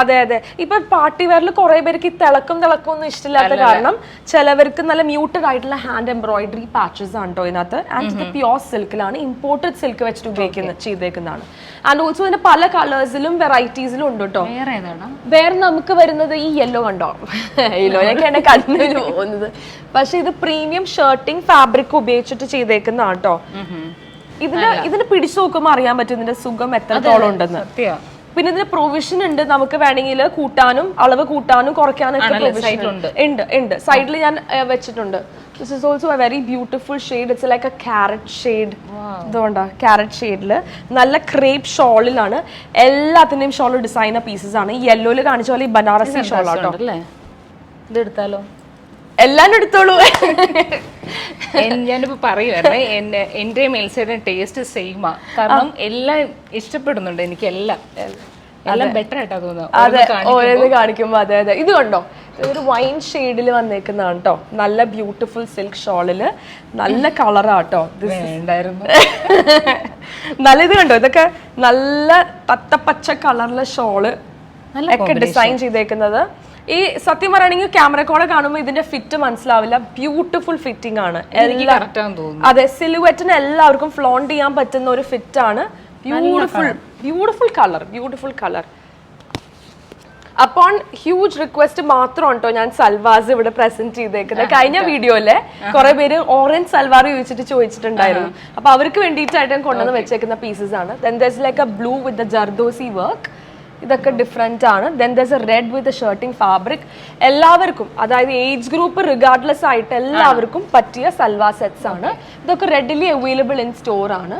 Speaker 2: അതെ. ഇപ്പൊ പാർട്ടി വെയറിൽ കുറെ പേർക്ക് തിളക്കം ഒന്നും ഇഷ്ടമില്ലാത്ത കാരണം ചിലവർക്ക് നല്ല മ്യൂട്ടഡ് ആയിട്ടുള്ള ഹാൻഡ് എംബ്രോയിഡറി പാച്ചസ് ആണ് കേട്ടോ ഇതിനകത്ത്. ആൻഡ് ഇത് പ്യോർ സിൽക്കിലാണ്, ഇമ്പോർട്ടഡ് സിൽക്ക് വെച്ചിട്ട് ചെയ്തേക്കുന്നതാണ്. ആൻഡ് ഓൾസോ ഇതിന്റെ പല കളേഴ്സിലും വെറൈറ്റീസിലും ഉണ്ട് കേട്ടോ. വേറെ നമുക്ക് വരുന്നത് ഈ യെല്ലോ കണ്ടോ? യെല്ലോയൊക്കെയാണ് കണ്ണിന് പോകുന്നത്. പക്ഷെ ഇത് പ്രീമിയം ഷർട്ടിംഗ് ഫാബ്രിക് ഉപയോഗിച്ചിട്ട് ചെയ്തേക്കുന്നതാണ് കേട്ടോ. ഇതിന് പിടിച്ചു നോക്കുമ്പോൾ അറിയാൻ പറ്റും ഇതിന്റെ സുഖം എത്രത്തോളം ഉണ്ടെന്ന്. പിന്നെ ഇതിന് പ്രൊവിഷൻ ഉണ്ട്, നമുക്ക് വേണമെങ്കിൽ കൂട്ടാനും അളവ് കൂട്ടാനും കുറയ്ക്കാനും ഒക്കെ പ്രൊവിഷൻ ഉണ്ട്. സൈഡിൽ ഞാൻ വെച്ചിട്ടുണ്ട്. This is also a very beautiful shade. It's like a carrot shade. ഇതുകൊണ്ടാ ക്യാരറ്റ് ഷെയ്ഡില് നല്ല ക്രേപ്പ് ഷോളിലാണ്. എല്ലാത്തിന്റെയും ഷോൾ ഡിസൈനർ പീസസ് ആണ്. ഈ യെല്ലോയില് കാണിച്ച പോലെ ഈ ബനാറസി ഷോൾ ആട്ടോ.
Speaker 1: ഇത് എടുത്താലോ?
Speaker 2: എല്ലാരും എടുത്തോളൂ.
Speaker 1: ഞാനിപ്പോ പറയുവായിരുന്നേ, എന്റെ എൽസയുടെ ടേസ്റ്റ് സെയിമാ. കാരണം എല്ലാം ഇഷ്ടപ്പെടുന്നുണ്ട് എനിക്ക്. എല്ലാം ബെറ്റർ ആയിട്ടാ തോന്നുന്നത്
Speaker 2: കാണിക്കുമ്പോ. അതെ. ഇത് കണ്ടോ? ഒരു വൈൻ ഷെയ്ഡിൽ വന്നേക്കുന്നതാണ് കേട്ടോ. നല്ല ബ്യൂട്ടിഫുൾ സിൽക്ക് ഷോളില് നല്ല കളറാട്ടോ. നല്ല ഇത് കണ്ടോ? ഇതൊക്കെ നല്ല തത്തപ്പച്ച കളറിലെ ഷോള് ഒക്കെ ഡിസൈൻ ചെയ്തേക്കുന്നത്. ഈ സത്യം പറയുകയാണെങ്കിൽ ക്യാമറ കോളെ കാണുമ്പോൾ ഇതിന്റെ ഫിറ്റ് മനസ്സിലാവില്ല. ബ്യൂട്ടിഫുൾ ഫിറ്റിംഗ് ആണ്. അതെ, സിലുവറ്റിന് എല്ലാവർക്കും ഫ്ലോണ്ട് ചെയ്യാൻ പറ്റുന്ന ഒരു ഫിറ്റ് ആണ്. Beautiful colour. അപ്പോൾ ഹ്യൂജ് റിക്വസ്റ്റ് മാത്രം കേട്ടോ ഞാൻ സൽവാസ് ഇവിടെ പ്രസന്റ് ചെയ്തേക്കുന്നത്. കഴിഞ്ഞ വീഡിയോയില് കുറെ പേര് ഓറഞ്ച് സൽവാർ ചോദിച്ചിട്ടുണ്ടായിരുന്നു. അപ്പൊ അവർക്ക് വേണ്ടിയിട്ടായിട്ട് ഞാൻ കൊണ്ടുവന്ന് വെച്ചേക്കുന്ന പീസസ് ആണ്. Then there's like a blue with the zardozi work. ഇതൊക്കെ ഡിഫറെന്റ് ആണ്. Then there's a red with the shirting fabric. എല്ലാവർക്കും, അതായത് ഏജ് ഗ്രൂപ്പ് റിഗാർഡ്ലെസ് ആയിട്ട് എല്ലാവർക്കും പറ്റിയ സൽവാർ സെറ്റ്സ് ആണ്. ഇതൊക്കെ റെഡിലി അവൈലബിൾ ഇൻ സ്റ്റോർ ആണ്.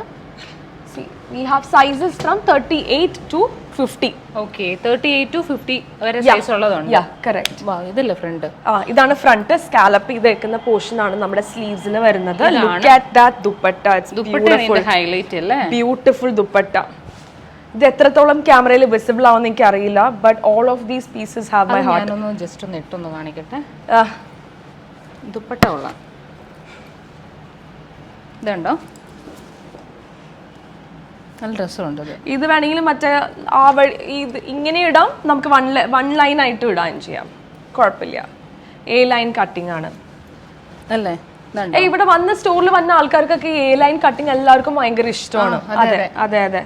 Speaker 2: We have sizes from 38 to 50.
Speaker 1: Okay, 38 to 50 വരെ സൈസ് ഉള്ളതാണ്.
Speaker 2: Yeah, correct.
Speaker 1: ഇതല്ലേ ഫ്രണ്ട്?
Speaker 2: ഇതാണ് ഫ്രണ്ട്. സ്കാലപ്പ് ചെയ്തേക്കുന്ന പോർഷൻ ആണ് നമ്മുടെ സ്ലീവ്സിൽ വരുന്നത്. Look at that dupatta. It's beautiful.
Speaker 1: Highlight അല്ലേ?
Speaker 2: Beautiful dupatta. ഇത് എത്രത്തോളം ക്യാമറയിൽ വിസിബിൾ ആവുമെന്ന് എനിക്ക് അറിയില്ല. But all of these pieces have my heart.
Speaker 1: ഞാനൊന്ന് ജസ്റ്റ് ഒന്ന് ഇട്ടൊന്ന് കാണിക്കട്ടെ. ദുപ്പട്ട കൊള്ളാം. ഇതുണ്ടോ? നല്ല രസമുണ്ട്.
Speaker 2: ഇത് വേണമെങ്കിൽ മറ്റേ ഇത് ഇങ്ങനെ ഇടാം, നമുക്ക് വൺ ലൈൻ ആയിട്ട് ഇടാൻ ചെയ്യാം, കുഴപ്പമില്ല. എ ലൈൻ കട്ടിംഗ് ആണ്
Speaker 1: അല്ലേ?
Speaker 2: ഇവിടെ വന്ന സ്റ്റോറിൽ വന്ന ആൾക്കാർക്കൊക്കെ എ ലൈൻ കട്ടിംഗ് എല്ലാവർക്കും ഭയങ്കര ഇഷ്ടമാണ്. അതെ.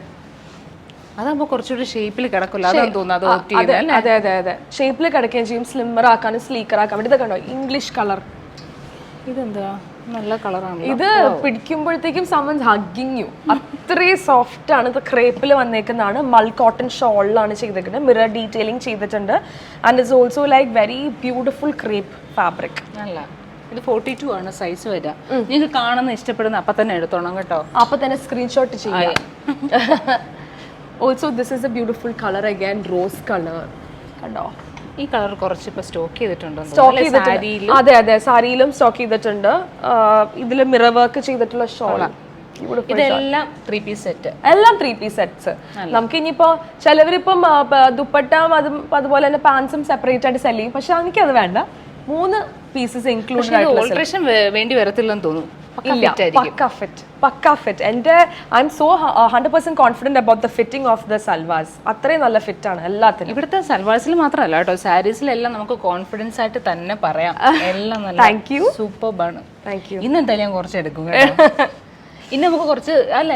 Speaker 1: അതാകുമ്പോ കുറച്ചുകൂടി ഷേപ്പിൽ കിടക്കില്ല, അതാണ് തോന്നുന്നത്.
Speaker 2: അതെ ഷേപ്പിൽ കിടക്കുകയും ചെയ്യും. സ്ലിമ്മർ ആക്കാനും സ്ലീക്കർ ആക്കാൻ വേണ്ടി. ഇതൊക്കെ ഉണ്ടോ? English colour.
Speaker 1: ഇതെന്താ നല്ല കളറാണ്.
Speaker 2: ഇത് പിടിക്കുമ്പോഴത്തേക്കും someone's hugging you. അത്രയും സോഫ്റ്റ് ആണ്. ഇത് ക്രേപ്പിൽ വന്നേക്കുന്നതാണ്. മൾ കോട്ടൺ ഷോളിലാണ് ചെയ്തേക്കുന്നത്. മിറർ ഡീറ്റെയിലിംഗ് ചെയ്തിട്ടുണ്ട്. And it's also like very beautiful crepe fabric.
Speaker 1: നല്ല ഇത് 42 ആണ് സൈസ് വരിക. നിങ്ങൾക്ക് കാണുന്ന ഇഷ്ടപ്പെടുന്ന അപ്പം തന്നെ എടുത്തോണം കേട്ടോ.
Speaker 2: അപ്പൊ തന്നെ സ്ക്രീൻഷോട്ട് ചെയ്യാം. Also this is A beautiful colour again, rose colour. കണ്ടോ
Speaker 1: ഈ കളർ കുറച്ച് ഇപ്പൊ സ്റ്റോക്ക് ചെയ്തിട്ടുണ്ടോ?
Speaker 2: സ്റ്റോക്ക് ചെയ്തിട്ടുണ്ട്. അതെ അതെ, സാരിയിലും സ്റ്റോക്ക് ചെയ്തിട്ടുണ്ട്. ഇതിൽ മിറർ വർക്ക് ചെയ്തിട്ടുള്ള ഷോൾ.
Speaker 1: ഇതെല്ലാം 3 പീസ് സെറ്റ്.
Speaker 2: എല്ലാം 3 പീസ് സെറ്റ്സ്. നമുക്ക് ഇനിയിപ്പോ ചിലവരിപ്പം ദുപ്പട്ട അതുപോലെ തന്നെ പാൻസും സെപ്പറേറ്റ് ആയിട്ട് സെല് ചെയ്യും. പക്ഷെ എനിക്കത് വേണ്ട. 3 പീസസ് ഇൻക്ലൂഡഡ് ആയിട്ടുള്ള
Speaker 1: ഓൾട്രേഷൻ വേണ്ടി വരത്തില്ലെന്ന് തോന്നുന്നു.
Speaker 2: പക്ക ഫിറ്റ്. എന്റെ I M so 100% confident about the fitting of the salwars. അത്രയും നല്ല ഫിറ്റ് ആണ് എല്ലാത്തിനും.
Speaker 1: ഇവിടുത്തെ സൽവാസിൽ മാത്രമല്ല കേട്ടോ, സാരീസിലെല്ലാം നമുക്ക് കോൺഫിഡൻസ് ആയിട്ട് തന്നെ പറയാം. എല്ലാം നല്ല
Speaker 2: താങ്ക് യു,
Speaker 1: സൂപ്പർബാണ്.
Speaker 2: Thank you.
Speaker 1: ഇന്ന് എന്തായാലും ഞാൻ കുറച്ച് എടുക്കും. ഇന്ന് നമുക്ക് കുറച്ച് അല്ല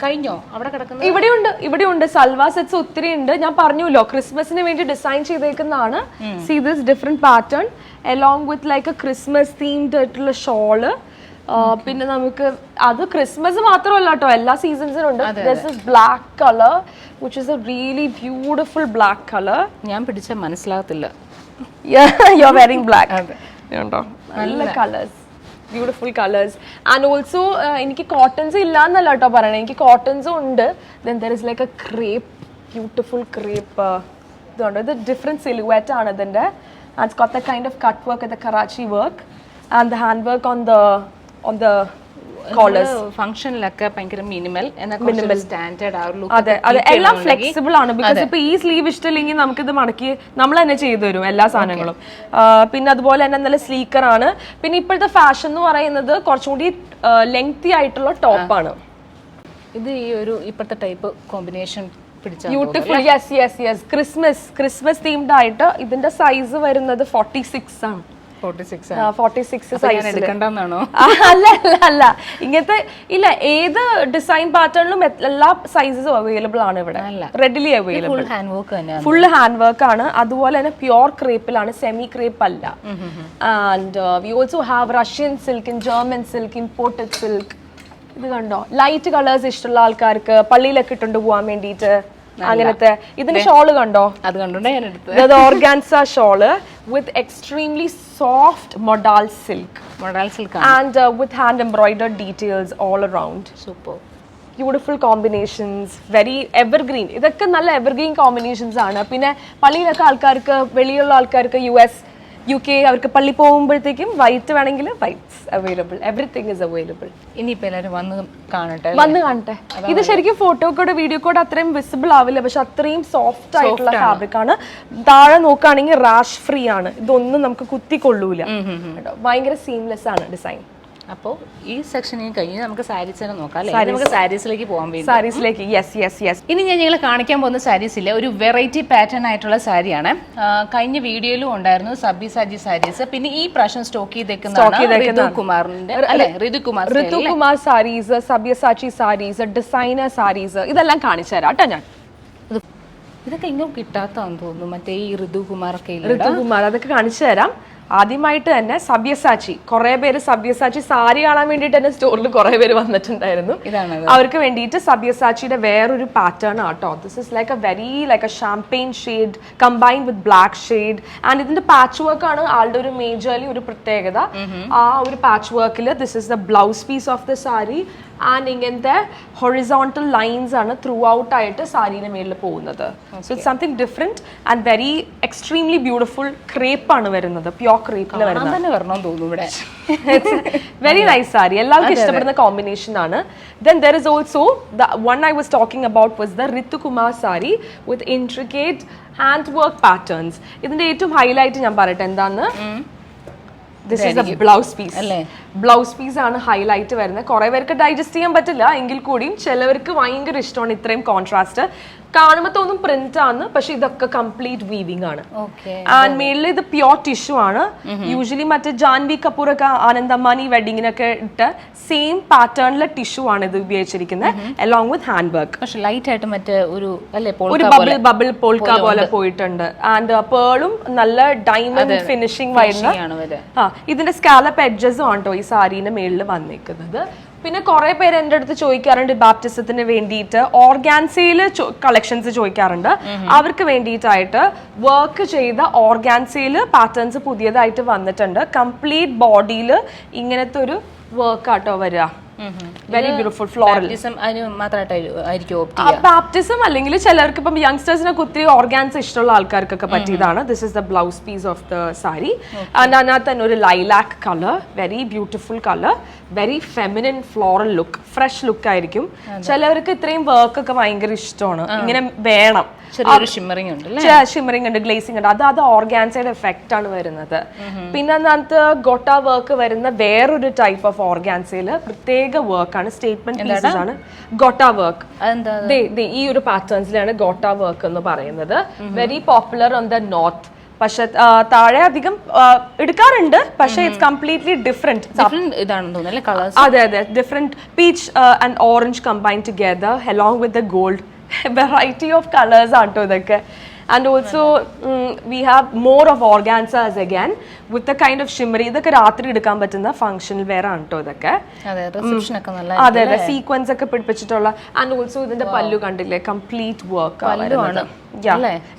Speaker 1: കഴിഞ്ഞോ അവിടെ കിടക്കുന്നത്?
Speaker 2: ഇവിടെയുണ്ട് സൽവാർ സെറ്റ്സ് ഒത്തിരി ഉണ്ട്. ഞാൻ പറഞ്ഞല്ലോ ക്രിസ്മസിന് വേണ്ടി ഡിസൈൻ ചെയ്തേക്കുന്നതാണ്. See this different pattern along with like a Christmas themed ആയിട്ടുള്ള ഷോള്. പിന്നെ നമുക്ക് അത് ക്രിസ്മസ് മാത്രമല്ല കേട്ടോ, എല്ലാ സീസൺസിനും ഉണ്ട്. This is black colour which is a really beautiful black colour.
Speaker 1: ഞാൻ പിടിച്ച മനസ്സിലാകത്തില്ല.
Speaker 2: You are wearing black. നല്ല colours, beautiful colours. And also എനിക്ക് കോട്ടൺസ് ഇല്ല എന്നല്ല കേട്ടോ പറയണേ, എനിക്ക് കോട്ടൺസും ഉണ്ട്. Then there is like a crepe, beautiful crepe. ഇതുണ്ട്, ഇത് ഡിഫറെന്റ് സിലുവേറ്റ് ആണ് ഇതിന്റെ. And it's got the kind of cut work, the Karachi work and the hand work on the collars.
Speaker 1: ഫംഗ്ഷനിലൊക്കെ ഭയങ്കര മിനിമൽ സ്റ്റാൻഡേർഡ് ആ ഒരു ലുക്ക്.
Speaker 2: അതെ അതെ, എല്ലാം ഫ്ലെക്സിബിൾ ആണ്. ബിക്കോസ് ഇപ്പൊ ഈ സ്ലീവ് ഇഷ്ടമില്ലെങ്കിൽ നമുക്കിത് മടക്കി നമ്മൾ തന്നെ ചെയ്തു തരും എല്ലാ സാധനങ്ങളും. പിന്നെ അതുപോലെ തന്നെ നല്ല സ്ലീക്കർ ആണ്. പിന്നെ ഇപ്പോഴത്തെ ഫാഷൻ എന്ന് പറയുന്നത് കുറച്ചും കൂടി ലെങ്തി ആയിട്ടുള്ള ടോപ്പാണ്.
Speaker 1: ഇത് ഈ ഒരു ഇപ്പോഴത്തെ type combination
Speaker 2: beautiful. Yes yes yes, Christmas themed ആയിട്ട്. ഇതിന്റെ സൈസ് വരുന്നത് 46 ആണ്. 46 സൈസ്. അല്ല ഇങ്ങനത്തെ ഇല്ല, ഏത് ഡിസൈൻ പാറ്റേണിലും എല്ലാ സൈസസും അവൈലബിൾ ആണ് ഇവിടെ. Readily available. Full hand work ആണ്. അതുപോലെ തന്നെ പ്യോർ ക്രേപ്പിലാണ്, സെമി ക്രേപ്പ് അല്ല. And we also have Russian silk, German silk, imported silk. ഇത് കണ്ടോ, ലൈറ്റ് കളേഴ്സ് ഇഷ്ടമുള്ള ആൾക്കാർക്ക് പള്ളിയിലൊക്കെ ഇട്ടുകൊണ്ട് പോകാൻ വേണ്ടിയിട്ട് അങ്ങനത്തെ. ഇതിന്റെ ഷോള് കണ്ടോ,
Speaker 1: അത് കണ്ടോണ്ടേ ഞാൻ എടുത്തത്.
Speaker 2: Organza shawl with extremely soft modal silk and with hand embroidered details all around.
Speaker 1: Super
Speaker 2: beautiful combinations, very evergreen. ഇതൊക്കെ നല്ല എവർഗ്രീൻ കോമ്പിനേഷൻസ് ആണ്. പിന്നെ പള്ളിയിലൊക്കെ ആൾക്കാർക്ക്, വെളിയുള്ള ആൾക്കാർക്ക് US UK അവർക്ക് പള്ളി പോകുമ്പോഴത്തേക്കും വൈറ്റ് വേണമെങ്കിൽ whites available. Everything is available.
Speaker 1: ഇനിയിപ്പോ എല്ലാവരും വന്ന് കാണട്ടെ.
Speaker 2: ഇത് ശരിക്കും ഫോട്ടോ കോഡ് വീഡിയോ കോഡ് അത്രയും വിസിബിൾ ആവില്ല, പക്ഷെ അത്രയും സോഫ്റ്റ് ആയിട്ടുള്ള ഫാബ്രിക് ആണ്. താഴെ നോക്കുകയാണെങ്കിൽ റാഷ് ഫ്രീ ആണ്. ഇതൊന്നും നമുക്ക് കുത്തിക്കൊള്ളൂല. ഭയങ്കര സീംലെസ് ആണ് ഡിസൈൻ.
Speaker 1: അപ്പോൾ ഈ സെക്ഷനിൽ കഴിഞ്ഞ് നമുക്ക് സാരീസ് തന്നെ നോക്കാം അല്ലേ? നമുക്ക് സാരീസിലേക്ക് പോകാൻ വേണ്ടി.
Speaker 2: സാരീസിലേക്ക് യെസ്.
Speaker 1: ഇനി ഞാൻ ഞങ്ങൾ കാണിക്കാൻ പോകുന്ന സാരീസിലെ ഒരു വെറൈറ്റി പാറ്റേൺ ആയിട്ടുള്ള സാരിയാണ്. കഴിഞ്ഞ വീഡിയോയിലും ഉണ്ടായിരുന്നു സബ്യസാചി സാരീസ്. പിന്നെ ഈ പ്രാവശ്യം സ്റ്റോക്ക് ചെയ്തേക്കുന്നതാണ്
Speaker 2: ഋതുകുമാർ സാരീസ്, സബ്യസാചി സാരീസ്, ഡിസൈനർ സാരീസ്. ഇതെല്ലാം കാണിച്ചു തരാം കേട്ടോ ഞാൻ.
Speaker 1: ഇതൊക്കെ എങ്ങും കിട്ടാത്താന്ന് തോന്നുന്നു, മറ്റേ ഈ ഋതുകുമാർ
Speaker 2: അതൊക്കെ കാണിച്ചു തരാം. ആദ്യമായിട്ട് തന്നെ സബ്യസാച്ചി, കുറെ പേര് സബ്യസാച്ചി സാരി കാണാൻ വേണ്ടിയിട്ട് തന്നെ സ്റ്റോറിൽ കുറെ പേര് വന്നിട്ടുണ്ടായിരുന്നു. അവർക്ക് വേണ്ടിയിട്ട് സബ്യസാച്ചിയുടെ വേറൊരു പാറ്റേൺ ആട്ടോ. This is like a very like A champagne shade combined with black shade. And ഇതിന്റെ പാച്ച് വർക്ക് ആണ് ആളുടെ ഒരു മേജർലി ഒരു പ്രത്യേകത. ആ ഒരു പാച്ച് വർക്കിൽ this is the blouse piece of the sari. And ഇങ്ങനത്തെ ഹൊറിസോണ്ടൽ ലൈൻസ് ആണ് ത്രൂ ഔട്ട് ആയിട്ട് സാരീന്റെ മേളിൽ പോകുന്നത്. So it's something different and very extremely beautiful crepe ആണ് വരുന്നത്. പ്യോർ ക്രേപ്പിൽ വരുന്നത്. വെരി നൈസ് സാരി, എല്ലാവർക്കും ഇഷ്ടപ്പെടുന്ന കോമ്പിനേഷൻ ആണ്. Then there is also the one I was talking about was the Ritukumar sari with intricate handwork patterns. ഇതിന്റെ ഏറ്റവും highlight ഞാൻ പറയട്ടെ എന്താന്ന്. This is a blouse piece. Blouse piece ആണ് ഹൈലൈറ്റ് വരുന്നത്. കുറെ പേർക്ക് ഡൈജസ്റ്റ് ചെയ്യാൻ പറ്റില്ല, എങ്കിൽ കൂടിയും ചിലവർക്ക് ഭയങ്കര ഇഷ്ടമാണ് ഇത്രയും കോൺട്രാസ്റ്റ്. കാണുമ്പോൾ തോന്നും പ്രിന്റ് ആണ്, പക്ഷെ ഇതൊക്കെ കംപ്ലീറ്റ് വീവിംഗ് ആണ്.
Speaker 1: ഓക്കെ.
Speaker 2: ആൻഡ് മേളിൽ ഇത് പ്യോർ ടിഷ്യൂ ആണ്. യൂഷ്വലി മറ്റേ ജാൻവി കപൂർ ഒക്കെ ആനന്ദ് അംബാനി വെഡിങ്ങിനൊക്കെ ഇട്ട സെയിം പാറ്റേണിലെ ടിഷ്യൂ ആണ് ഇത് ഉപയോഗിച്ചിരിക്കുന്നത്, അലോങ് വിത്ത് ഹാൻഡ് വർക്ക്.
Speaker 1: പക്ഷെ ലൈറ്റ് ആയിട്ട് മറ്റേ ഒരു
Speaker 2: ബബിൾ പോൾക്ക പോലെ പോയിട്ടുണ്ട്. ആൻഡ് പേളും നല്ല ഡയമണ്ട് ഫിനിഷിംഗ് വരുന്ന ഇതിന്റെ സ്കാലപ്പ് എഡ്ജസും ആണോ ഈ സാരീന്റെ മേളിൽ വന്നിരിക്കുന്നത്. പിന്നെ കുറെ പേര് എൻ്റെ അടുത്ത് ചോദിക്കാറുണ്ട് ബാപ്റ്റിസത്തിന് വേണ്ടിയിട്ട് ഓർഗാൻസയിൽ കളക്ഷൻസ് ചോദിക്കാറുണ്ട്. അവർക്ക് വേണ്ടിയിട്ടായിട്ട് വർക്ക് ചെയ്ത ഓർഗാൻസയിൽ പാറ്റേൺസ് പുതിയതായിട്ട് വന്നിട്ടുണ്ട്. കംപ്ലീറ്റ് ബോഡിയിൽ ഇങ്ങനത്തെ ഒരു വർക്ക് ആട്ടോ വരിക. Very beautiful floral. ബാപ്റ്റിസം അല്ലെങ്കിൽ ചിലർക്ക് ഇപ്പം യങ്സ്റ്റേഴ്സിനൊക്കെ ഒത്തിരി ഓർഗാൻസ് ഇഷ്ടമുള്ള ആൾക്കാർക്കൊക്കെ പറ്റിയതാണ്. This is the blouse piece of the sari. And അതിനകത്ത് തന്നെ ഒരു lilac colour, very beautiful colour, very feminine floral look, fresh look ആയിരിക്കും. ചിലവർക്ക് ഇത്രയും വർക്ക് ഒക്കെ ഭയങ്കര ഇഷ്ടമാണ്, ഇങ്ങനെ വേണം.
Speaker 1: ഷിമ്മറിംഗ്
Speaker 2: ഉണ്ട്, ഗ്ലേസിംഗ് ഉണ്ട്. അത് ഓർഗാൻസയുടെ എഫക്റ്റ് ആണ് വരുന്നത്. പിന്നെ അതിനകത്ത് ഗോട്ട വർക്ക് വരുന്ന വേറൊരു ടൈപ്പ് ഓഫ് ഓർഗാൻസയില് പ്രത്യേക വർക്കാണ്, സ്റ്റേറ്റ്മെന്റ് പീസസ് ആണ് ഗോട്ട വർക്ക്. ഈ ഒരു പാറ്റേൺസിലാണ് ഗോട്ട വർക്ക് എന്ന് പറയുന്നത്. Very popular on the north. പക്ഷെ താഴെ അധികം എടുക്കാറുണ്ട്, പക്ഷെ ഇറ്റ്സ് കംപ്ലീറ്റ്ലി ഡിഫറെന്റ്. അതെ അതെ, different peach and orange combine together along with the gold. Variety of colors ആട്ടോ ഇതൊക്കെ. And also we have more of organzas again with the kind of shimmery. ഇതൊക്കെ രാത്രി എടുക്കാൻ പറ്റുന്ന ഫംഗ്ഷണൽ വെയർ ആണ് കേട്ടോ ഇതൊക്കെ. അതെ അതെ, സീക്വൻസ് ഒക്കെ പിടിപ്പിച്ചിട്ടുള്ള. ആൻഡ് ഓൾസോ ഇതിന്റെ പല്ലു കണ്ടില്ലേ, കംപ്ലീറ്റ് വർക്ക് ആണ്.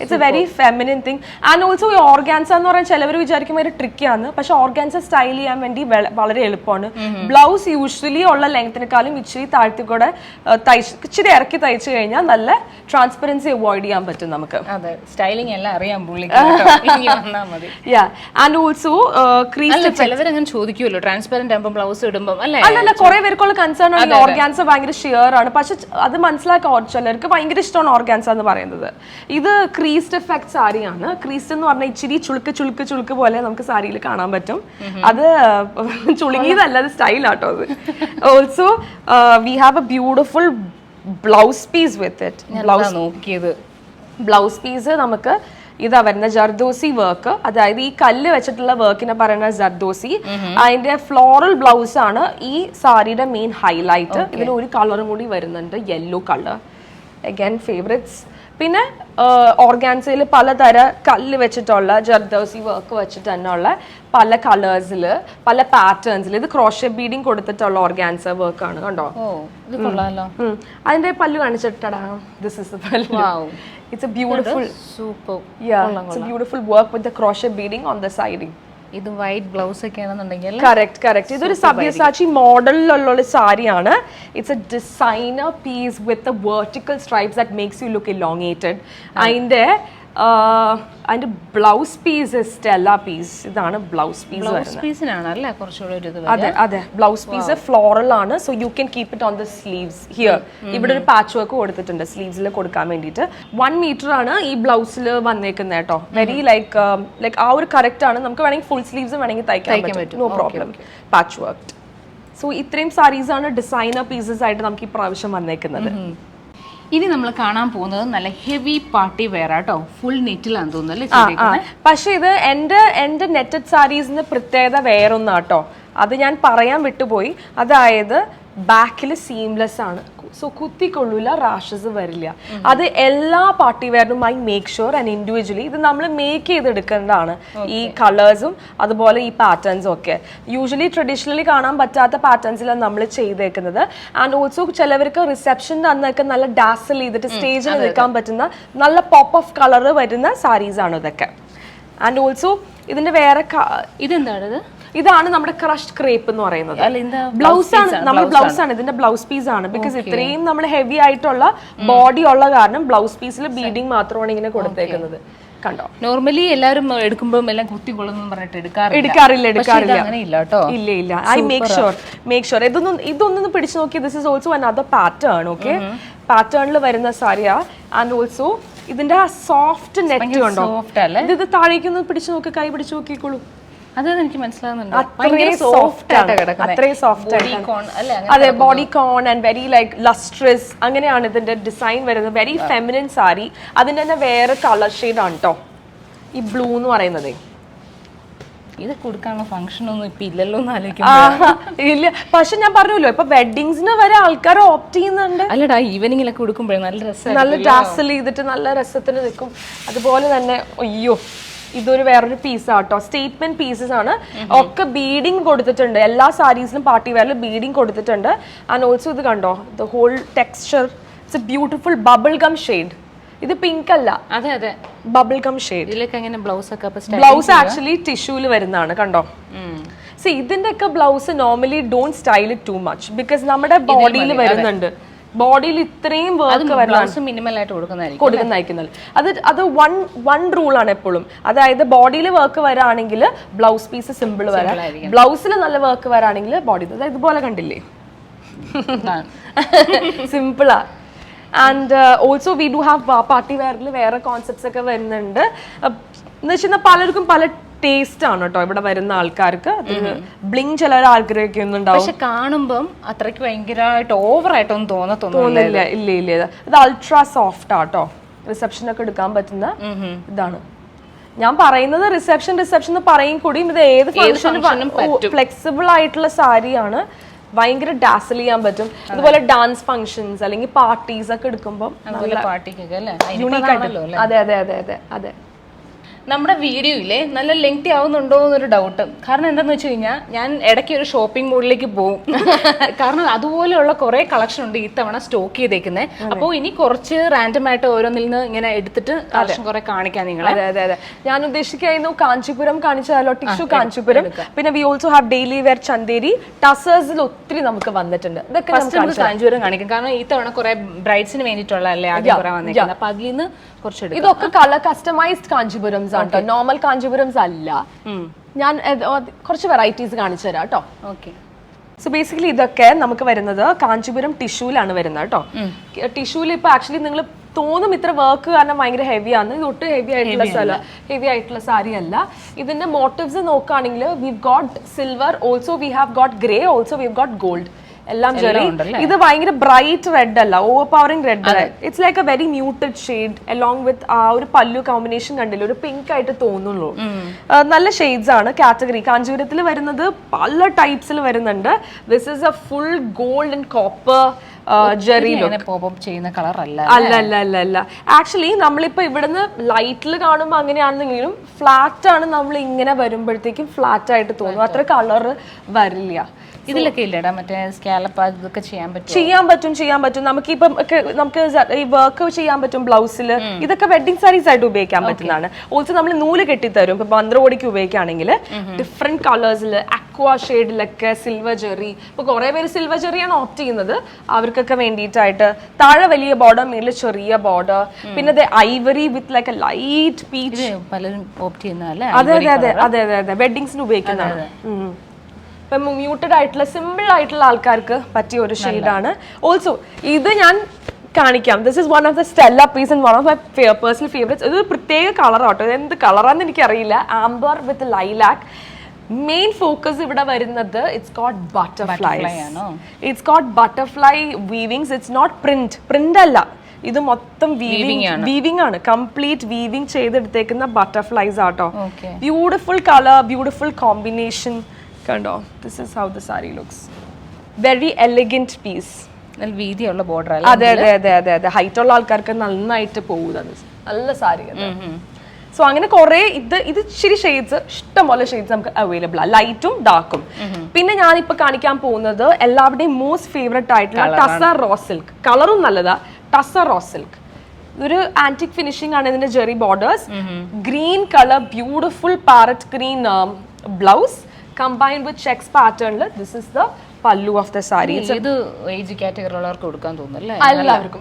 Speaker 2: It's a very feminine thing. And also ഈ ഓർഗാൻസ എന്ന് പറഞ്ഞാൽ ചിലവർ വിചാരിക്കും ഒരു ട്രിക്കിയാണ്, പക്ഷെ ഓർഗാൻസ സ്റ്റൈൽ ചെയ്യാൻ വേണ്ടി വളരെ എളുപ്പമാണ്. ബ്ലൗസ് യൂഷ്വലി ഉള്ള ലെങ്ത്തിനെക്കാളും ഇച്ചിരി താഴ്ത്തി കൂടെ ഇച്ചിരി ഇറക്കി തയ്ച്ചു കഴിഞ്ഞാൽ നല്ല ട്രാൻസ്പെറൻസി അവോയ്ഡ് ചെയ്യാൻ പറ്റും നമുക്ക്.
Speaker 1: സ്റ്റൈലിംഗ് എല്ലാം അറിയാം
Speaker 2: ആൻഡ് ഓൾസോ
Speaker 1: ചിലവരങ്ങനെ ചോദിക്കുമല്ലോ ട്രാൻസ്പെറന്റ് ആകുമ്പോൾ ബ്ലൗസ് ഇടുമ്പോൾ
Speaker 2: അല്ല, കുറെ പേർക്കുള്ള കൺസേൺ ആണ് ഓർഗാൻസ ഭയങ്കര ഷിയർ ആണ്. പക്ഷെ അത് മനസ്സിലാക്കാം, ചിലർക്ക് ഭയങ്കര ഇഷ്ടമാണ് ഓർഗാൻസ എന്ന് പറയുന്നത്. ഇത് ക്രീസ്ഡ് എഫക്ട് സാരിയാണ്. ക്രീസ്ഡ് എന്ന് പറഞ്ഞാൽ ഇച്ചിരി ചുളുക്ക് പോലെ നമുക്ക് സാരിയിൽ കാണാൻ പറ്റും. അത് ചുളുങ്ങിയതല്ല, അത് സ്റ്റൈലാട്ടോ അത്. Also we have a beautiful blouse piece with it. Blouse piece നമുക്ക് ഇതാ വരുന്ന ജർദോസി വർക്ക്, അതായത് ഈ കല്ല് വെച്ചിട്ടുള്ള വർക്കിനെ പറയുന്ന ജർദോസി. അതിന്റെ ഫ്ലോറൽ ബ്ലൗസ് ആണ് ഈ സാരിയുടെ മെയിൻ ഹൈലൈറ്റ്. ഇതിൽ ഒരു കളറും കൂടി വരുന്നുണ്ട്, യെല്ലോ കളർ, അഗൈൻ ഫേവറേറ്റ്സ്. പിന്നെ ഓർഗാൻസയിൽ പലതര കല്ല് വെച്ചിട്ടുള്ള ജർദോസി വർക്ക് വെച്ചിട്ട് തന്നെ ഉള്ള പല കളേഴ്സിൽ പല പാറ്റേൺസിൽ ഇത് ക്രോഷ്യ ബീഡിങ് കൊടുത്തിട്ടുള്ള ഓർഗാൻസ വർക്ക് ആണ്. കണ്ടോ, അതിന്റെ പല്ലു കാണിച്ചിട്ടാ. ദിസ് ഇസ് ദ പല്ലു. It's a beautiful,
Speaker 1: super.
Speaker 2: Yeah, it's a beautiful work with the crochet beading on the siding.
Speaker 1: ഇത് വൈറ്റ് ബ്ലൗസ് ഒക്കെ ആണെന്നുണ്ടെങ്കിൽ
Speaker 2: കറക്റ്റ്. ഇതൊരു സബ്യസാച്ചി മോഡലിലുള്ള സാരിയാണ്. It's a designer piece with a vertical stripes that makes you look elongated. അതിന്റെ blouse piece stellar piece. ഇതാണ് blouse piece. അതെ, blouse piece floral ആണ്. So you can keep it on the sleeves here. ഇവിടെ ഒരു patch work കൊടുത്തിട്ടുണ്ട് സ്ലീവ്സിൽ കൊടുക്കാൻ വേണ്ടിയിട്ട്. 1 metre ആണ് ഈ ബ്ലൗസിൽ വന്നേക്കുന്നത് കേട്ടോ. വെരി ലൈക്ക് ആ ഒരു കറക്റ്റ് ആണ്. നമുക്ക് വേണമെങ്കിൽ ഫുൾ സ്ലീവ്സ് വേണമെങ്കിൽ തയ്ക്കാൻ പറ്റും, no problem. Patch work. So ഇത്രയും സാരീസ് ആണ് ഡിസൈനർ പീസസ് ആയിട്ട് നമുക്ക് ഈ പ്രാവശ്യം വന്നേക്കുന്നത്.
Speaker 1: ഇനി നമ്മൾ കാണാൻ പോകുന്നത് നല്ല ഹെവി പാർട്ടി വെയർ ആട്ടോ, ഫുൾ നെറ്റിലാന്ന് തോന്നുന്നു.
Speaker 2: പക്ഷെ ഇത് എന്റെ നെറ്റഡ് സാരീസിന് പ്രത്യേകത വേറൊന്നാട്ടോ, അത് ഞാൻ പറയാൻ വിട്ടുപോയി. അതായത് ബാക്കിൽ സീംലെസ് ആണ്, സോ കുത്തിക്കൊള്ളൂല, റാഷസ് വരില്ല. അത് എല്ലാ പാർട്ടി വെയറിനും I make sure and individually ഇത് നമ്മൾ മേക്ക് ചെയ്തെടുക്കേണ്ടതാണ്. ഈ കളേഴ്സും അതുപോലെ ഈ പാറ്റേൺസും ഒക്കെ യൂഷ്വലി ട്രഡീഷണലി കാണാൻ പറ്റാത്ത പാറ്റേൺസിലാണ് നമ്മൾ ചെയ്തേക്കുന്നത്. ആൻഡ് ഓൾസോ ചിലവർക്ക് റിസപ്ഷൻ്റെ അന്നൊക്കെ നല്ല ഡാസൽ ചെയ്തിട്ട് സ്റ്റേജിൽ നിൽക്കാൻ പറ്റുന്ന നല്ല പോപ്പ് ഓഫ് കളർ വരുന്ന സാരീസ് ആണ് ഇതൊക്കെ. ആൻഡ് ഓൾസോ ഇതിന്റെ വേറെ
Speaker 1: ഇതെന്താണ്,
Speaker 2: ഇതാണ് നമ്മുടെ ക്രഷ്ഡ് ക്രേപ്പ് എന്ന് പറയുന്നത്. ബ്ലൗസ് ആണ്, നമ്മൾ ബ്ലൗസ് ആണ് ഇതിന്റെ ബ്ലൗസ് പീസ് ആണ്. ബിക്കോസ് ഇത്രയും നമ്മൾ ഹെവി ആയിട്ടുള്ള ബോഡി ഉള്ള കാരണം ബ്ലൗസ് പീസിൽ ബീഡിങ് മാത്രമാണ് ഇങ്ങനെ കൊടുത്തേക്കുന്നത്. കണ്ടോ,
Speaker 1: നോർമലി എല്ലാവരും എടുക്കുമ്പോൾ എല്ലാം കുത്തിക്കൊള്ളുന്നു പറഞ്ഞിട്ട്
Speaker 2: എടുക്കാറില്ല.
Speaker 1: ഇല്ല.
Speaker 2: ഐ മേക്ക് ഷുവർ ഇതൊന്നും പിടിച്ചു നോക്കി. This is also another pattern. Okay, പാറ്റേണിൽ വരുന്ന സാരിയാ. ആൻഡ് ഓൾസോ ഇതിന്റെ സോഫ്റ്റ് നെറ്റ് ഉണ്ടോ, ഇത് താഴേക്കൊന്ന് പിടിച്ചു നോക്കി, കൈ പിടിച്ചു നോക്കിക്കോളൂ.
Speaker 1: അതെ, എനിക്ക് മനസ്സിലാവുന്നുണ്ട്.
Speaker 2: അത്രയും സോഫ്റ്റ് ആണ്. അതെ, bodycon and very like lustrous, അങ്ങനെയാണ് ഇതിന്റെ ഡിസൈൻ വരുന്നത്. Very feminine sari. അതിന്റെ തന്നെ വേറെ കളർ ഷെയ്ഡ് ആണ് കേട്ടോ ഈ ബ്ലൂ എന്ന് പറയുന്നത്.
Speaker 1: ഇത് കൊടുക്കാനുള്ള ഫംഗ്ഷൻ ഒന്നും ഇപ്പൊ ഇല്ലല്ലോ എന്ന് ആലോചിക്കും.
Speaker 2: ഇല്ല, പക്ഷെ ഞാൻ പറഞ്ഞല്ലോ ഇപ്പൊ വെഡിങ്സിന് വരെ ആൾക്കാർ ഓപ്റ്റ് ചെയ്യുന്നുണ്ട്.
Speaker 1: അല്ലടാ, ഈവനിങ്ങിലൊക്കെ കൊടുക്കുമ്പോഴേ നല്ല രസം,
Speaker 2: നല്ല ഡാസിൽ ചെയ്തിട്ട് നല്ല രസത്തിന് നിൽക്കും. അതുപോലെ തന്നെ അയ്യോ, ഇതൊരു വേറൊരു പീസാട്ടോ, സ്റ്റേറ്റ്മെന്റ് പീസസ് ആണ്. ഒക്കെ ബീഡിങ് കൊടുത്തിട്ടുണ്ട് എല്ലാ സാരീസിലും. പാർട്ടി വെയറിൽ ബീഡിങ് കൊടുത്തിട്ടുണ്ട്. ആൻഡ് ഓൾസോ ഇത് കണ്ടോ, the whole texture, it's a beautiful bubble gum shade. ഇത് പിങ്ക് അല്ല,
Speaker 1: അതെ അതെ,
Speaker 2: ബബിൾ ഗം ഷെയ്ഡ്.
Speaker 1: ഇതിലൊക്കെ എങ്ങനെ ബ്ലൗസ് ഒക്കെ?
Speaker 2: ബ്ലൗസ് ആക്ച്വലി ടിഷ്യൂല് വരുന്നതാണ് കണ്ടോ. സി, ഇതിന്റെ ഒക്കെ blouse normally don't style it too much because നമ്മുടെ ബോഡിയിൽ വരുന്നുണ്ട്. ബോഡിയിൽ ഇത്രയും വർക്ക്
Speaker 1: മിനിമൽ ആയിട്ട്
Speaker 2: കൊടുക്കുന്നതായിരിക്കുന്നത്. അത് വൺ റൂൾ ആണ് എപ്പോഴും. അതായത് ബോഡിയിൽ വർക്ക് വരാണെങ്കിൽ ബ്ലൗസ് പീസ് സിമ്പിൾ വരാം, ബ്ലൗസിൽ നല്ല വർക്ക് വരാണെങ്കിൽ ബോഡി ഇതുപോലെ കണ്ടില്ലേ, സിമ്പിളാ. And also we do have party വെയറിൽ വേറെ കോൺസെപ്റ്റ്സ് ഒക്കെ വരുന്നുണ്ട്. എന്ന് വെച്ചാൽ പലർക്കും പല ടേസ്റ്റ് ആണ് കേട്ടോ ഇവിടെ വരുന്ന ആൾക്കാർക്ക്. ബ്ലിങ് ചിലർ ആഗ്രഹിക്കുന്നുണ്ടാവും,
Speaker 1: പക്ഷെ കാണുമ്പം അത്രയ്ക്ക് ഭയങ്കരമായിട്ട് ഓവറായിട്ടൊന്നും തോന്നില്ല.
Speaker 2: ഇല്ല, ഇത് അൾട്രാ സോഫ്റ്റ് ആട്ടോ. റിസപ്ഷനൊക്കെ എടുക്കാൻ പറ്റുന്ന ഇതാണ്. ഞാൻ പറയുന്നത് റിസപ്ഷൻ എന്ന് പറയും കൂടിയും ഇത് ഏത് ഫംഗ്ഷനും ഫ്ലെക്സിബിൾ ആയിട്ടുള്ള സാരിയാണ്. ഭയങ്കര ഡാസിൽ ചെയ്യാൻ പറ്റും. അതുപോലെ ഡാൻസ് ഫംഗ്ഷൻസ് അല്ലെങ്കിൽ പാർട്ടീസ് ഒക്കെ എടുക്കുമ്പോൾ യൂണീക്ക് ആയിട്ട്. അതെ അതെ അതെ അതെ അതെ.
Speaker 1: നമ്മുടെ വീഡിയോയിലെ നല്ല ലെങ്തി ആവുന്നുണ്ടോ എന്നൊരു ഡൗട്ട്. കാരണം എന്താണെന്ന് വെച്ച് കഴിഞ്ഞാൽ ഞാൻ ഇടയ്ക്ക് ഒരു ഷോപ്പിംഗ് മോളിലേക്ക് പോകും. കാരണം അതുപോലെയുള്ള കുറേ കളക്ഷൻ ഉണ്ട് ഇത്തവണ സ്റ്റോക്ക് ചെയ്തേക്കുന്നത്. അപ്പോൾ ഇനി കുറച്ച് റാൻഡം ആയിട്ട് ഓരോന്നിൽ നിന്ന് ഇങ്ങനെ എടുത്തിട്ട് കളക്ഷൻ കുറെ കാണിക്കാൻ നിങ്ങളെ.
Speaker 2: അതെ അതെ അതെ, ഞാൻ ഉദ്ദേശിക്കുന്നു കാഞ്ചീപുരം കാണിച്ചാലോ, ടിഷ്യൂ കാഞ്ചീപുരം. പിന്നെ we also have daily wear Chanderi. ടസേഴ്സിൽ ഒത്തിരി നമുക്ക് വന്നിട്ടുണ്ട്. ഇതൊക്കെ
Speaker 1: കാഞ്ചീപുരം കാണിക്കും. കാരണം ഇത്തവണ കുറെ ബ്രൈഡ്സിന് വേണ്ടിയിട്ടുള്ള അല്ലേ ആദ്യം കുറെ വന്നിരിക്കുന്നത്. അപ്പൊ അതിൽ നിന്ന് കുറച്ച്
Speaker 2: ഇതൊക്കെ കളർ കസ്റ്റമൈസ്ഡ് കാഞ്ചീപുരം, നോർമൽ കാഞ്ചീപുരംസ് അല്ല. ഞാൻ കുറച്ച് വെറൈറ്റീസ് കാണിച്ചു തരാം കേട്ടോ.
Speaker 1: ഓക്കെ.
Speaker 2: സോ ബേസിക്കലി ഇതൊക്കെ നമുക്ക് വരുന്നത് കാഞ്ചീപുരം ടിഷ്യൂലാണ് വരുന്നത് കേട്ടോ. ടിഷ്യൂല് ഇപ്പൊ ആക്ച്വലി നിങ്ങൾ തോന്നും ഇത്ര വർക്ക് കാരണം ഭയങ്കര ഹെവി ആണ്. ഇത് ഒട്ടും ഹെവി ആയിട്ടുള്ള സാരി അല്ല. ഇതിന്റെ മോട്ടീവ്സ് നോക്കുകയാണെങ്കിൽ we got silver, also we have got grey, also we got gold. എല്ലാം ജെറി. ഇത് ഭയങ്കര ബ്രൈറ്റ് റെഡ് അല്ല, over powering red. It's like a very muted shade along with ആ ഒരു പല്ലു കോമ്പിനേഷൻ കണ്ടില്ല, ഒരു പിങ്ക് ആയിട്ട് തോന്നുള്ളൂ. നല്ല ഷെയ്ഡ്സ് ആണ്. കാറ്റഗറി കാഞ്ചീപുരത്തിൽ വരുന്നത് പല ടൈപ്സിൽ വരുന്നുണ്ട്. This is A full gold and copper Jerry
Speaker 1: ചെയ്യുന്ന കളർ അല്ല.
Speaker 2: അല്ല ആക്ച്വലി നമ്മളിപ്പോ ഇവിടുന്ന് ലൈറ്റിൽ കാണുമ്പോൾ അങ്ങനെയാണെന്നെങ്കിലും ഫ്ലാറ്റ് ആണ്. നമ്മൾ ഇങ്ങനെ വരുമ്പോഴത്തേക്കും ഫ്ലാറ്റ് ആയിട്ട് തോന്നും, അത്ര കളർ വരില്ല.
Speaker 1: ഇതിലൊക്കെ ഇല്ലടാ മറ്റേ സ്കാലപ്പ് ഇതൊക്കെ ചെയ്യാൻ
Speaker 2: പറ്റും. നമുക്ക് ഈ വർക്ക് ചെയ്യാൻ പറ്റും ബ്ലൗസിൽ. ഇതൊക്കെ വെഡിങ് സാരീസ് ആയിട്ട് ഉപയോഗിക്കാൻ പറ്റുന്നതാണ്. ഓൾസോ നമ്മൾ നൂല് കെട്ടിത്തരും. ഇപ്പൊ മന്ത്രകോടിക്ക് ഉപയോഗിക്കുകയാണെങ്കിൽ ഡിഫറെന്റ് കളേഴ്സിൽ അക്വാ ഷെയ്ഡിലൊക്കെ സിൽവർ ജെറി. ഇപ്പൊ കുറെ പേര് സിൽവർ ജെറിയാണ് ഓപ്റ്റ് ചെയ്യുന്നത്. അവർക്കൊക്കെ വേണ്ടിയിട്ടായിട്ട് താഴെ വലിയ ബോർഡർ, മേളിൽ ചെറിയ ബോർഡർ. പിന്നെ Ivory with like A light peach
Speaker 1: പലരും ഓപ്റ്റ് ചെയ്യുന്നതല്ലേ.
Speaker 2: അതെ വെഡിങ്സിന് ഉപയോഗിക്കുന്നതാണ്. ഇപ്പം മ്യൂട്ടഡ് ആയിട്ടുള്ള സിമ്പിൾ ആയിട്ടുള്ള ആൾക്കാർക്ക് പറ്റിയ ഒരു ഷെയ്ഡാണ്. ഓൾസോ ഇത് ഞാൻ കാണിക്കാം. This is one of the stellar piece and one of my personal favourites. ഇത് പ്രത്യേക കളറാട്ടോ. ഇത് എന്ത് കളറാന്ന് എനിക്കറിയില്ല. Amber with lilac. Main focus ഇവിടെ വരുന്നത് it's got butterfly weavings. It's not print അല്ല, ഇത് മൊത്തം വീവിംഗ് ആണ്. കംപ്ലീറ്റ് വീവിംഗ് ചെയ്തെടുത്തേക്കുന്ന ബട്ടർഫ്ലൈസ് ആട്ടോ. ബ്യൂട്ടിഫുൾ കളർ, ബ്യൂട്ടിഫുൾ കോമ്പിനേഷൻ കണ്ടോ. This is how the sari looks. Very elegant piece.
Speaker 1: നല്ല വീതിയുള്ള ബോർഡർ.
Speaker 2: അതെ ഹൈറ്റ് ഉള്ള ആൾക്കാർക്ക് നന്നായിട്ട് പോകുന്നത്. നല്ല സാരി. സോ അങ്ങനെ കുറെ ഇത് ഇച്ചിരി ഷെയ്ഡ്സ്, ഇഷ്ടംപോലെ ഷെയ്ഡ്സ് നമുക്ക് അവൈലബിൾ ആണ്, ലൈറ്റും ഡാർക്കും. പിന്നെ ഞാനിപ്പോ കാണിക്കാൻ പോകുന്നത് എല്ലാവരുടെയും മോസ്റ്റ് ഫേവറേറ്റ് ആയിട്ടുള്ള ടസർ റോ സിൽക്ക്. കളറും നല്ലതാ. ടസർ റോ സിൽക്ക് ഒരു ആന്റിക് ഫിനിഷിംഗ് ആണ് ഇതിന്റെ zari borders. Green colour, beautiful parrot green blouse combined with checks pattern. This is the pallu of the saree.
Speaker 1: ഏത് ഏജ് കാറ്റഗറി ഉള്ളവർക്ക് കൊടുക്കാൻ തോന്നുന്നല്ലേ?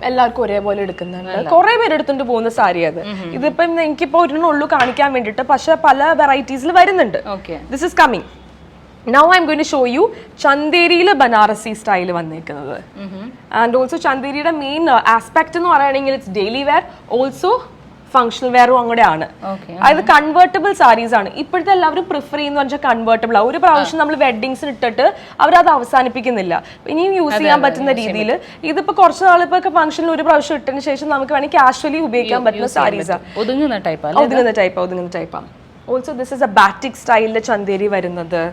Speaker 2: എല്ലാവർക്കും ഒരേപോലെ എടുക്കുന്നുണ്ട്. കുറെ പേര് എടുത്തുകൊണ്ട് പോകുന്ന സാരി അത്. ഇതിപ്പം എനിക്കിപ്പോ ഒരെണ്ണുള്ളൂ കാണിക്കാൻ വേണ്ടിട്ട്, പക്ഷെ പല വെറൈറ്റീസിൽ വരുന്നുണ്ട്. This is coming. Now I'm going to show you ചന്തേരിയിലെ ബനാറസി സ്റ്റൈൽ വന്നിരിക്കുന്നത്. ആൻഡ് ഓൾസോ ചന്തേരിയുടെ മെയിൻ ആസ്പെക്ട് എന്ന് പറയുകയാണെങ്കിൽ it's daily wear, also functional വെയറും അങ്ങോട്ട് ആണ്. അതായത് കൺവേർട്ടബിൾ സാരീസ് ആണ് ഇപ്പോഴത്തെ എല്ലാവരും പ്രിഫർ ചെയ്യുന്ന വെച്ചാൽ കൺവേർട്ടബിൾ ആണ്. ഒരു പ്രാവശ്യം നമ്മൾ വെഡിങ്സിന് ഇട്ടിട്ട് അവരത് അവസാനിപ്പിക്കുന്നില്ല, ഇനിയും യൂസ് ചെയ്യാൻ പറ്റുന്ന രീതിയിൽ. ഇതിപ്പോ കുറച്ച് നാളിപ്പോ ഫംഗ്ഷനിൽ ഒരു പ്രാവശ്യം ഇട്ടതിന് ശേഷം നമുക്ക് വേണമെങ്കിൽ കാഷ്വലി ഉപയോഗിക്കാൻ പറ്റുന്ന സാരീസാണ്.
Speaker 1: ഒതുങ്ങുന്ന ടൈപ്പാണ്.
Speaker 2: Also this is a batik സ്റ്റൈലിലെ ചന്തേരി വരുന്നത്.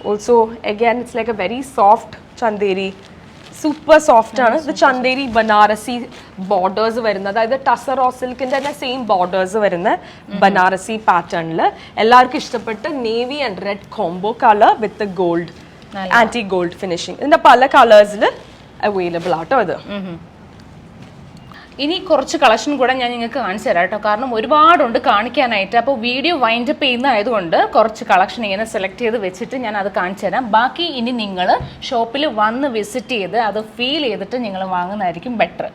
Speaker 2: Also again it's like a very soft Chanderi, super soft ആണ്. ഇത് ചന്തേരി ബനാറസി ബോർഡേഴ്സ് വരുന്നത്, അതായത് ടസർ ഓ സിൽക്കിന്റെ തന്നെ സെയിം ബോർഡേഴ്സ് വരുന്ന ബനാറസി പാറ്റേണിൽ എല്ലാവർക്കും ഇഷ്ടപ്പെട്ട navy and red combo colour with gold ആന്റി ഗോൾഡ് ഫിനിഷിംഗ്. ഇതിന്റെ പല കളേഴ്സിൽ അവൈലബിൾ ആട്ടോ ഇത്.
Speaker 1: ഇനി കുറച്ച് കളക്ഷൻ കൂടെ ഞാൻ നിങ്ങൾക്ക് കാണിച്ചു തരാം കേട്ടോ, കാരണം ഒരുപാടുണ്ട് കാണിക്കാനായിട്ട്. അപ്പോൾ വീഡിയോ വൈൻഡപ്പ് ചെയ്യുന്നതായതുകൊണ്ട് കുറച്ച് കളക്ഷൻ ഇങ്ങനെ സെലക്ട് ചെയ്ത് വെച്ചിട്ട് ഞാൻ അത് കാണിച്ചു തരാം. ബാക്കി ഇനി നിങ്ങൾ ഷോപ്പിൽ വന്ന് വിസിറ്റ് ചെയ്ത് അത് ഫീൽ ചെയ്തിട്ട് നിങ്ങൾ വാങ്ങുന്നതായിരിക്കും ബെറ്റർ,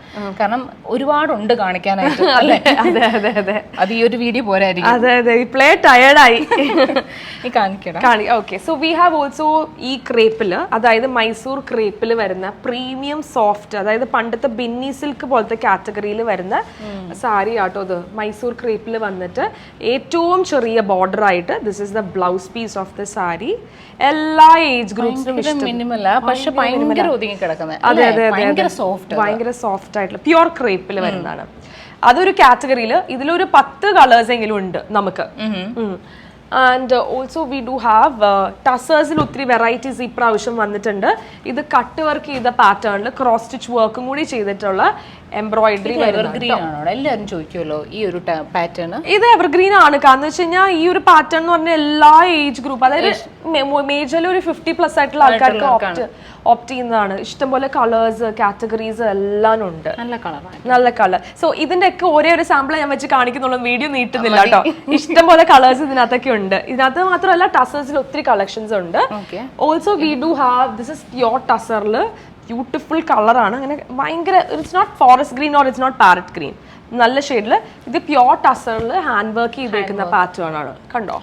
Speaker 1: കാരണം ഒരുപാടുണ്ട് കാണിക്കാനായിട്ട് അല്ലേ? അത് ഈ ഒരു വീഡിയോ പോരായിരിക്കും.
Speaker 2: Okay, so we have also ഈ ക്രേപ്പില്, അതായത് മൈസൂർ ക്രേപ്പിൽ വരുന്ന പ്രീമിയം സോഫ്റ്റ്, അതായത് പണ്ടത്തെ ബിന്നി സിൽക്ക് പോലത്തെ കാറ്റഗറിയിൽ വരുന്ന സാരി ആട്ടോ ഇത്. മൈസൂർ ക്രേപ്പിൽ വന്നിട്ട് ഏറ്റവും ചെറിയ ബോർഡർ ആയിട്ട് this is the blouse piece of the sari. എല്ലാ ഏജ് ഗ്രൂപ്പ്സിനും ഭയങ്കര സോഫ്റ്റ് ആയിട്ടുള്ള പ്യുവർ ക്രേപ്പിൽ വരുന്നതാണ്. അതൊരു കാറ്റഗറിയിൽ ഇതിലൊരു 10 കളേഴ്സ് എങ്കിലും ഉണ്ട് നമുക്ക്. And also we do have ടസേഴ്സിൽ ഒത്തിരി വെറൈറ്റീസ് ഈ പ്രാവശ്യം വന്നിട്ടുണ്ട്. ഇത് കട്ട് വർക്ക് ചെയ്ത പാറ്റേണിൽ ക്രോസ് സ്റ്റിച്ച് വർക്കും കൂടി ചെയ്തിട്ടുള്ള എംബ്രോയിഡറി.
Speaker 1: എല്ലാവരും ചോദിക്കുമല്ലോ ഈ ഒരു പാറ്റേൺ.
Speaker 2: ഇത് എവർഗ്രീൻ ആണ്, കാരണം വെച്ച് കഴിഞ്ഞാൽ ഈ ഒരു പാറ്റേൺ എന്ന് പറഞ്ഞാൽ എല്ലാ ഏജ് ഗ്രൂപ്പ്, അതായത് മേജറിൽ ഒരു 50+ ആയിട്ടുള്ള ആൾക്കാർക്ക് ഓപ്റ്റ് ചെയ്യുന്നതാണ്. ഇഷ്ടംപോലെ കളേഴ്സ് കാറ്റഗറീസ് എല്ലാം ഉണ്ട്. നല്ല കളർ. സോ ഇതിന്റെ ഒക്കെ ഒരേ ഒരു സാമ്പിൾ ഞാൻ വെച്ച് കാണിക്കുന്നുള്ളൂ, വീഡിയോ നീട്ടുന്നില്ല കേട്ടോ. ഇഷ്ടംപോലെ കളേഴ്സ് ഇതിനകത്തൊക്കെ ഉണ്ട്. ഇതിനകത്ത് മാത്രമല്ല ടസേഴ്സിൽ ഒത്തിരി കളക്ഷൻസ് ഉണ്ട്. Also we do have this is pure ടസറിൽ ബ്യൂട്ടിഫുൾ കളറാണ്. അങ്ങനെ ഭയങ്കര it's not forest green or it's not parrot green, നല്ല ഷെയ്ഡിൽ. ഇത് പ്യോർ ടസറിൽ ഹാൻഡ് വർക്ക് ചെയ്തേക്കുന്ന പാറ്റേൺ ആണ്. കണ്ടോ,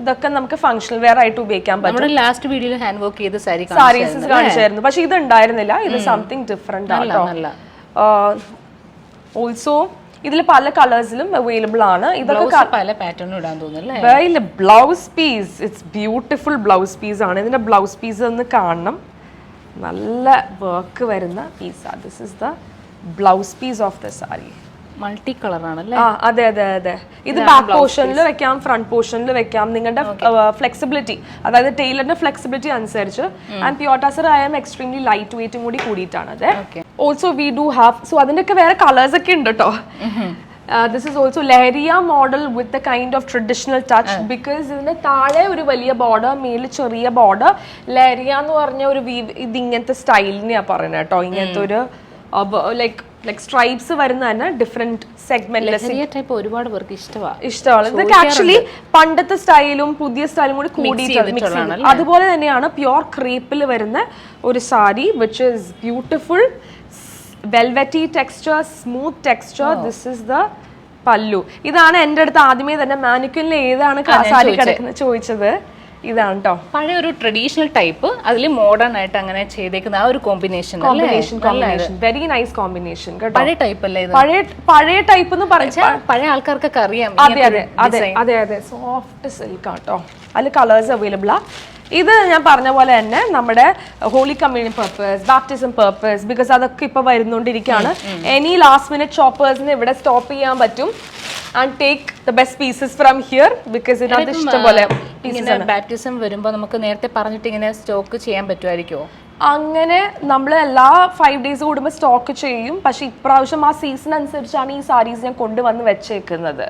Speaker 2: ഇതൊക്കെ നമുക്ക് ഫംഗ്ഷണൽ വെയർ ആയിട്ട് ഉപയോഗിക്കാൻ പറ്റും.
Speaker 1: ലാസ്റ്റ് വീഡിയോയിൽ ഹാൻഡ് വർക്ക് ചെയ്ത
Speaker 2: സാരീസ് കാണിച്ചായിരുന്നു, പക്ഷെ ഇത് ഉണ്ടായിരുന്നില്ല. ഇത് സംതിങ് ഡിഫറെന്റ് ആണോ. ഓൾസോ ഇതിൽ പല കളേഴ്സിലും അവൈലബിൾ ആണ്. ഇതൊക്കെ
Speaker 1: പല പാറ്റേണും ഇടാൻ തോന്നുന്നു.
Speaker 2: Blouse piece it's beautiful blouse piece ആണ്. ഇതിന്റെ ബ്ലൗസ് പീസ് ഒന്ന് കാണണം, നല്ല വർക്ക് വരുന്ന പീസാ. This is the blouse piece of the sari.
Speaker 1: Multi colour ആണല്ലേ?
Speaker 2: അതെ അതെ അതെ. ഇത് ബാക്ക് പോർഷനിൽ വെക്കാം, ഫ്രണ്ട് പോർഷനിൽ വെക്കാം. നിങ്ങളുടെ ഫ്ലെക്സിബിലിറ്റി, അതായത് ടൈലറിന്റെ ഫ്ലെക്സിബിലിറ്റി അനുസരിച്ച്. ആൻഡ് പ്യോർ ടസർ ആയാലും എക്സ്ട്രീംലി ലൈറ്റ് വെയിറ്റും കൂടി കൂടിയിട്ടാണ് അത്. Also we do have, so അതിന്റെയൊക്കെ വേറെ കളേഴ്സ് ഒക്കെ ഉണ്ട് കേട്ടോ. This is also Lehriya model with the kind of traditional touch because ഇതിന്റെ താഴെ ഒരു വലിയ ബോർഡർ, മേലിൽ ചെറിയ ബോർഡർ. Lehriya എന്ന് പറഞ്ഞ ഒരു ഇത് ഇങ്ങനത്തെ സ്റ്റൈലിനെയാ പറയുന്നത് കേട്ടോ. ഇങ്ങനത്തെ ഒരു ലൈക്ക് സ്ട്രൈപ്സ് വരുന്ന തന്നെ ഡിഫറെന്റ് സെഗ്മെന്റ്
Speaker 1: ഒരുപാട് പേർക്ക് ഇഷ്ടമാണ്.
Speaker 2: ഇതൊക്കെ ആക്ച്വലി പണ്ടത്തെ സ്റ്റൈലും പുതിയ സ്റ്റൈലും കൂടി കൂടിയിട്ടാണ്. അതുപോലെ തന്നെയാണ് പ്യോർ ക്രേപ്പിൽ വരുന്ന ഒരു sari which is beautiful velvety texture, smooth texture. This is the പല്ലു. ഇതാണ് എൻ്റെ അടുത്ത് ആദ്യമേ തന്നെ മാനിക്വിനിൽ ഏതാണ് സാരി കിടക്കുന്നത് ചോദിച്ചത്. ഇതാണ് കേട്ടോ
Speaker 1: പഴയ ഒരു ട്രഡീഷണൽ ടൈപ്പ്, അതിൽ മോഡേൺ ആയിട്ട് അങ്ങനെ ചെയ്തേക്കുന്ന ആ ഒരു കോമ്പിനേഷൻ
Speaker 2: വെരി നൈസ് കോമ്പിനേഷൻ.
Speaker 1: പഴയ ടൈപ്പ് അല്ലേ ഇത്?
Speaker 2: പഴയ ടൈപ്പ് എന്ന് പറഞ്ഞാൽ
Speaker 1: പഴയ ആൾക്കാർക്കൊക്കെ അറിയാം.
Speaker 2: അതെ അതെ അതെ അതെ അതെ. സോഫ്റ്റ് സിൽക്ക് കേട്ടോ, അതിൽ കളേഴ്സ് അവൈലബിൾ ആ. ഇത് ഞാൻ പറഞ്ഞ പോലെ തന്നെ നമ്മുടെ holy communion purpose, baptism purpose, because അതൊക്കെ ഇപ്പൊ വരുന്നോണ്ടിരിക്കുകയാണ്. എനി ലാസ്റ്റ് മിനിറ്റ് ഷോപ്പേഴ്സിന് ഇവിടെ സ്റ്റോപ്പ് ചെയ്യാൻ പറ്റും and take the best pieces from here because ഇതിനകത്ത് ഇഷ്ടംപോലെ
Speaker 1: ബാപ്റ്റിസം വരുമ്പോൾ നമുക്ക് നേരത്തെ പറഞ്ഞിട്ട് ഇങ്ങനെ സ്റ്റോക്ക് ചെയ്യാൻ പറ്റുമായിരിക്കുമോ?
Speaker 2: അങ്ങനെ നമ്മൾ എല്ലാ 5 days കൂടുമ്പോൾ സ്റ്റോക്ക് ചെയ്യും. പക്ഷെ ഇപ്രാവശ്യം ആ സീസൺ അനുസരിച്ചാണ് ഈ സാരീസ് ഞാൻ കൊണ്ടുവന്ന് വെച്ചേക്കുന്നത്.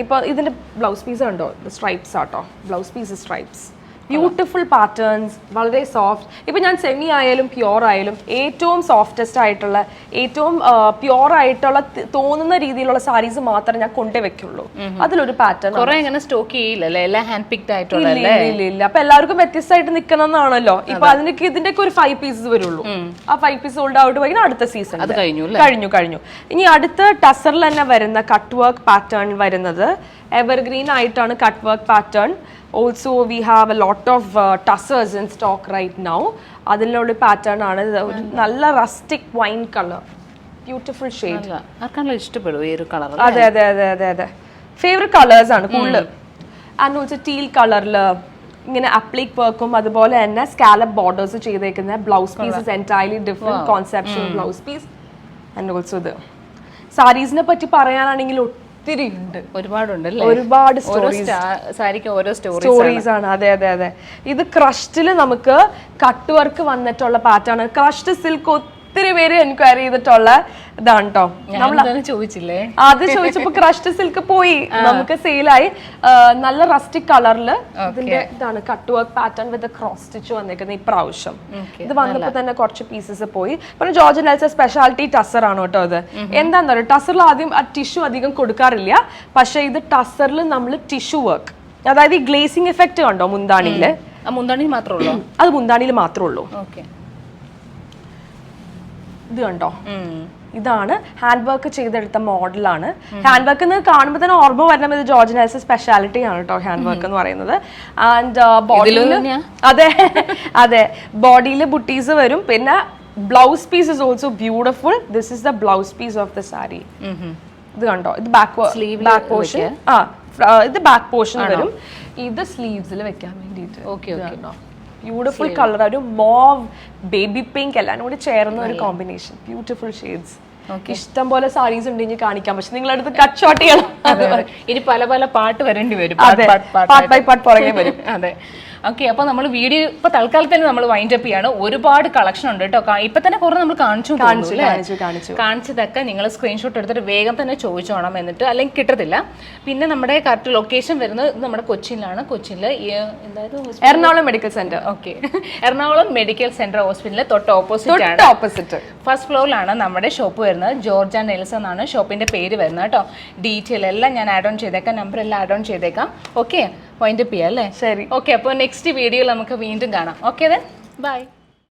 Speaker 2: ഇപ്പൊ ഇതിന്റെ ബ്ലൗസ് പീസ് ഉണ്ടോ, സ്ട്രൈപ്സ് ആട്ടോ. Blouse piece stripes, beautiful patterns, വളരെ സോഫ്റ്റ്. ഇപ്പൊ ഞാൻ സെമി ആയാലും പ്യോർ ആയാലും ഏറ്റവും സോഫ്റ്റസ്റ്റ് ആയിട്ടുള്ള, ഏറ്റവും പ്യോർ ആയിട്ടുള്ള തോന്നുന്ന രീതിയിലുള്ള സാരീസ് മാത്രമേ ഞാൻ കൊണ്ടുവെക്കുള്ളൂ. അതിലൊരു പാറ്റേൺ
Speaker 1: സ്റ്റോക്ക് ചെയ്യില്ലല്ലേ, എല്ലാം ഹാൻഡ് പിക്ഡ് ആയിട്ടുള്ള.
Speaker 2: ഇല്ല. അപ്പൊ എല്ലാവർക്കും വ്യത്യസ്തമായിട്ട് നിൽക്കണം എന്നാണല്ലോ. ഇപ്പൊ അതിനൊക്കെ ഇതിന്റെ ഒക്കെ ഒരു 5 pieces വരുള്ളൂ. ആ 5 pieces സോൾഡ് ഔട്ട് പോയി അടുത്ത സീസൺ കഴിഞ്ഞു. ഇനി അടുത്ത ടസറിൽ തന്നെ വരുന്ന കട്ട് വർക്ക് പാറ്റേൺ വരുന്നത് എവർഗ്രീൻ ആയിട്ടാണ് cut work pattern. Also we have a lot of tussers in stock right now. അതിലുള്ള പാറ്റേൺ ആണ്. ഒരു നല്ല rustic wine colour, beautiful shade.
Speaker 1: ആർക്കാണല്ലോ ഇഷ്ടപ്പെടും ഈ ഒരു കളർ.
Speaker 2: അതെ അതെ അതെ അതെ അതെ ഫേവറേറ്റ് കളേഴ്സ് ആണ് കൂടുതൽ. ആൻഡ് ഓൾസോ ടീൽ കളറിൽ ഇങ്ങനെ അപ്ലിക് വർക്കും അതുപോലെ തന്നെ സ്കാലപ്പ് ബോർഡേഴ്സ് ചെയ്തേക്കുന്ന blouse pieces entirely different conception blouse piece. And also ഇത് സാരീസിനെ പറ്റി പറയാനാണെങ്കിൽ ഒത്തിരി ഉണ്ട്,
Speaker 1: ഒരുപാടുണ്ട്,
Speaker 2: ഒരുപാട്
Speaker 1: സാരിക്ക് ഓരോ
Speaker 2: സ്റ്റോറീസ് ആണ്. അതെ അതെ അതെ ഇത് ക്രഷ്ഡിൽ നമുക്ക് കട്ട് വർക്ക് വന്നിട്ടുള്ള പാറ്റേൺ. ക്രഷ്ഡ് സിൽക്ക് ഒത്തിരി പേര് എൻക്വയറി ചെയ്തിട്ടുള്ള ഇതാണ് കേട്ടോ.
Speaker 1: ചോദിച്ചില്ലേ,
Speaker 2: അത് ചോദിച്ചപ്പോ ക്രഷ്ഡ് സിൽക്ക് പോയി, നമുക്ക് സെയിലായി. നല്ല റസ്റ്റിക് കളറില് ഇതിന്റെ ഇതാണ് കട്ട് വർക്ക് പാറ്റേൺ വിത്ത് ക്രോസ് സ്റ്റിച്ച് വന്നേക്കുന്നത് ഇപ്രാവശ്യം. ഇത് വന്നപ്പോ തന്നെ കുറച്ച് പീസസ് പോയി. പിന്നെ ജോർജ് നെൽസൺ സ്പെഷ്യാലിറ്റി ടസർ ആണ് കേട്ടോ. ഇത് എന്താന്ന് പറയുക, ടസറിൽ ആദ്യം ടിഷ്യൂ അധികം കൊടുക്കാറില്ല, പക്ഷെ ഇത് ടസറിൽ നമ്മൾ ടിഷ്യൂ വർക്ക്, അതായത് ഈ ഗ്ലേസിംഗ് എഫക്ട് കണ്ടോ മുന്താണിയില്,
Speaker 1: മുന്താണി മാത്രമേ ഉള്ളൂ,
Speaker 2: അത് മുന്താണിയിൽ മാത്രമേ ഉള്ളൂ. ഇത് കണ്ടോ, ഇതാണ് ഹാൻഡ് വർക്ക് ചെയ്തെടുത്ത മോഡലാണ്. ഹാൻഡ് വർക്ക് എന്ന് കാണുമ്പോൾ തന്നെ ഓർമ്മ വരുന്നത് ഇത് ജോർജ് നെൽസൺ സ്പെഷ്യാലിറ്റി ആണ് കേട്ടോ ഹാൻഡ് വർക്ക് എന്ന് പറയുന്നത്. ആൻഡ് ബോഡിയിൽ, അതെ അതെ ബോഡിയിൽ ബുട്ടീസ് വരും. പിന്നെ blouse piece is also beautiful. This is the blouse piece of the sari. ഇത് കണ്ടോ, ഇത് ബാക്ക് പോർഷൻ, ഇത് ബാക്ക് പോർഷൻ വരും. ഇത് സ്ലീവ്സിൽ വെക്കാൻ വേണ്ടിയിട്ട് ബ്യൂട്ടിഫുൾ കളർ, ഒരു മോവ് ബേബി പിങ്ക് എല്ലാം കൂടി ചേർന്ന ഒരു കോമ്പിനേഷൻ, ബ്യൂട്ടിഫുൾ ഷെയ്ഡ്സ്. ഇഷ്ടം പോലെ സാരീസ് ഉണ്ടെങ്കിൽ കാണിക്കാം, പക്ഷെ നിങ്ങളുടെ അടുത്ത് കട്ട് ഷോട്ട് ചെയ്യണം.
Speaker 1: ഇനി പല പല പാട്ട് വരേണ്ടി വരും,
Speaker 2: പാർട്ട് ബൈ പാർട്ട് പുറകെ വരും.
Speaker 1: അതെ ഓക്കെ. അപ്പോൾ നമ്മൾ വീഡിയോ ഇപ്പൊ തൽക്കാലത്തിന് നമ്മൾ വൈൻഡ് അപ്പ് ചെയ്യാണ്. ഒരുപാട് കളക്ഷൻ ഉണ്ട് കേട്ടോ. ഇപ്പൊ തന്നെ കുറെ നമ്മൾ കാണിച്ചതൊക്കെ നിങ്ങൾ സ്ക്രീൻഷോട്ട് എടുത്തിട്ട് വേഗം തന്നെ ചോദിച്ചോണം, എന്നിട്ട് അല്ലെങ്കിൽ കിട്ടത്തില്ല. പിന്നെ നമ്മുടെ കറക്റ്റ് ലൊക്കേഷൻ വരുന്നത് നമ്മുടെ കൊച്ചിയിലാണ്. കൊച്ചിയിൽ
Speaker 2: Ernakulam medical centre.
Speaker 1: Okay, Ernakulam medical centre ഹോസ്പിറ്റലിന്റെ തൊട്ട് ഓപ്പോസിറ്റ് ആണ്, ഫസ്റ്റ് ഫ്ലോറിലാണ് നമ്മുടെ ഷോപ്പ് വരുന്നത്. ജോർജ് ആൻഡ് നെൽസൺ എന്നാണ് ഷോപ്പിന്റെ പേര് വരുന്നത് കേട്ടോ. ഡീറ്റെയിൽ എല്ലാം ഞാൻ ആഡ് ഓൺ ചെയ്തേക്കാം, നമ്പർ എല്ലാം ആഡ് ഓൺ ചെയ്തേക്കാം. ഓക്കെ, വൈൻഡ് അപ്പ് ചെയ്യാം അല്ലേ?
Speaker 2: ശരി,
Speaker 1: ഓക്കെ. അപ്പോൾ നെക്സ്റ്റ് വീഡിയോയിൽ നമുക്ക് വീണ്ടും കാണാം. Okay, then bye.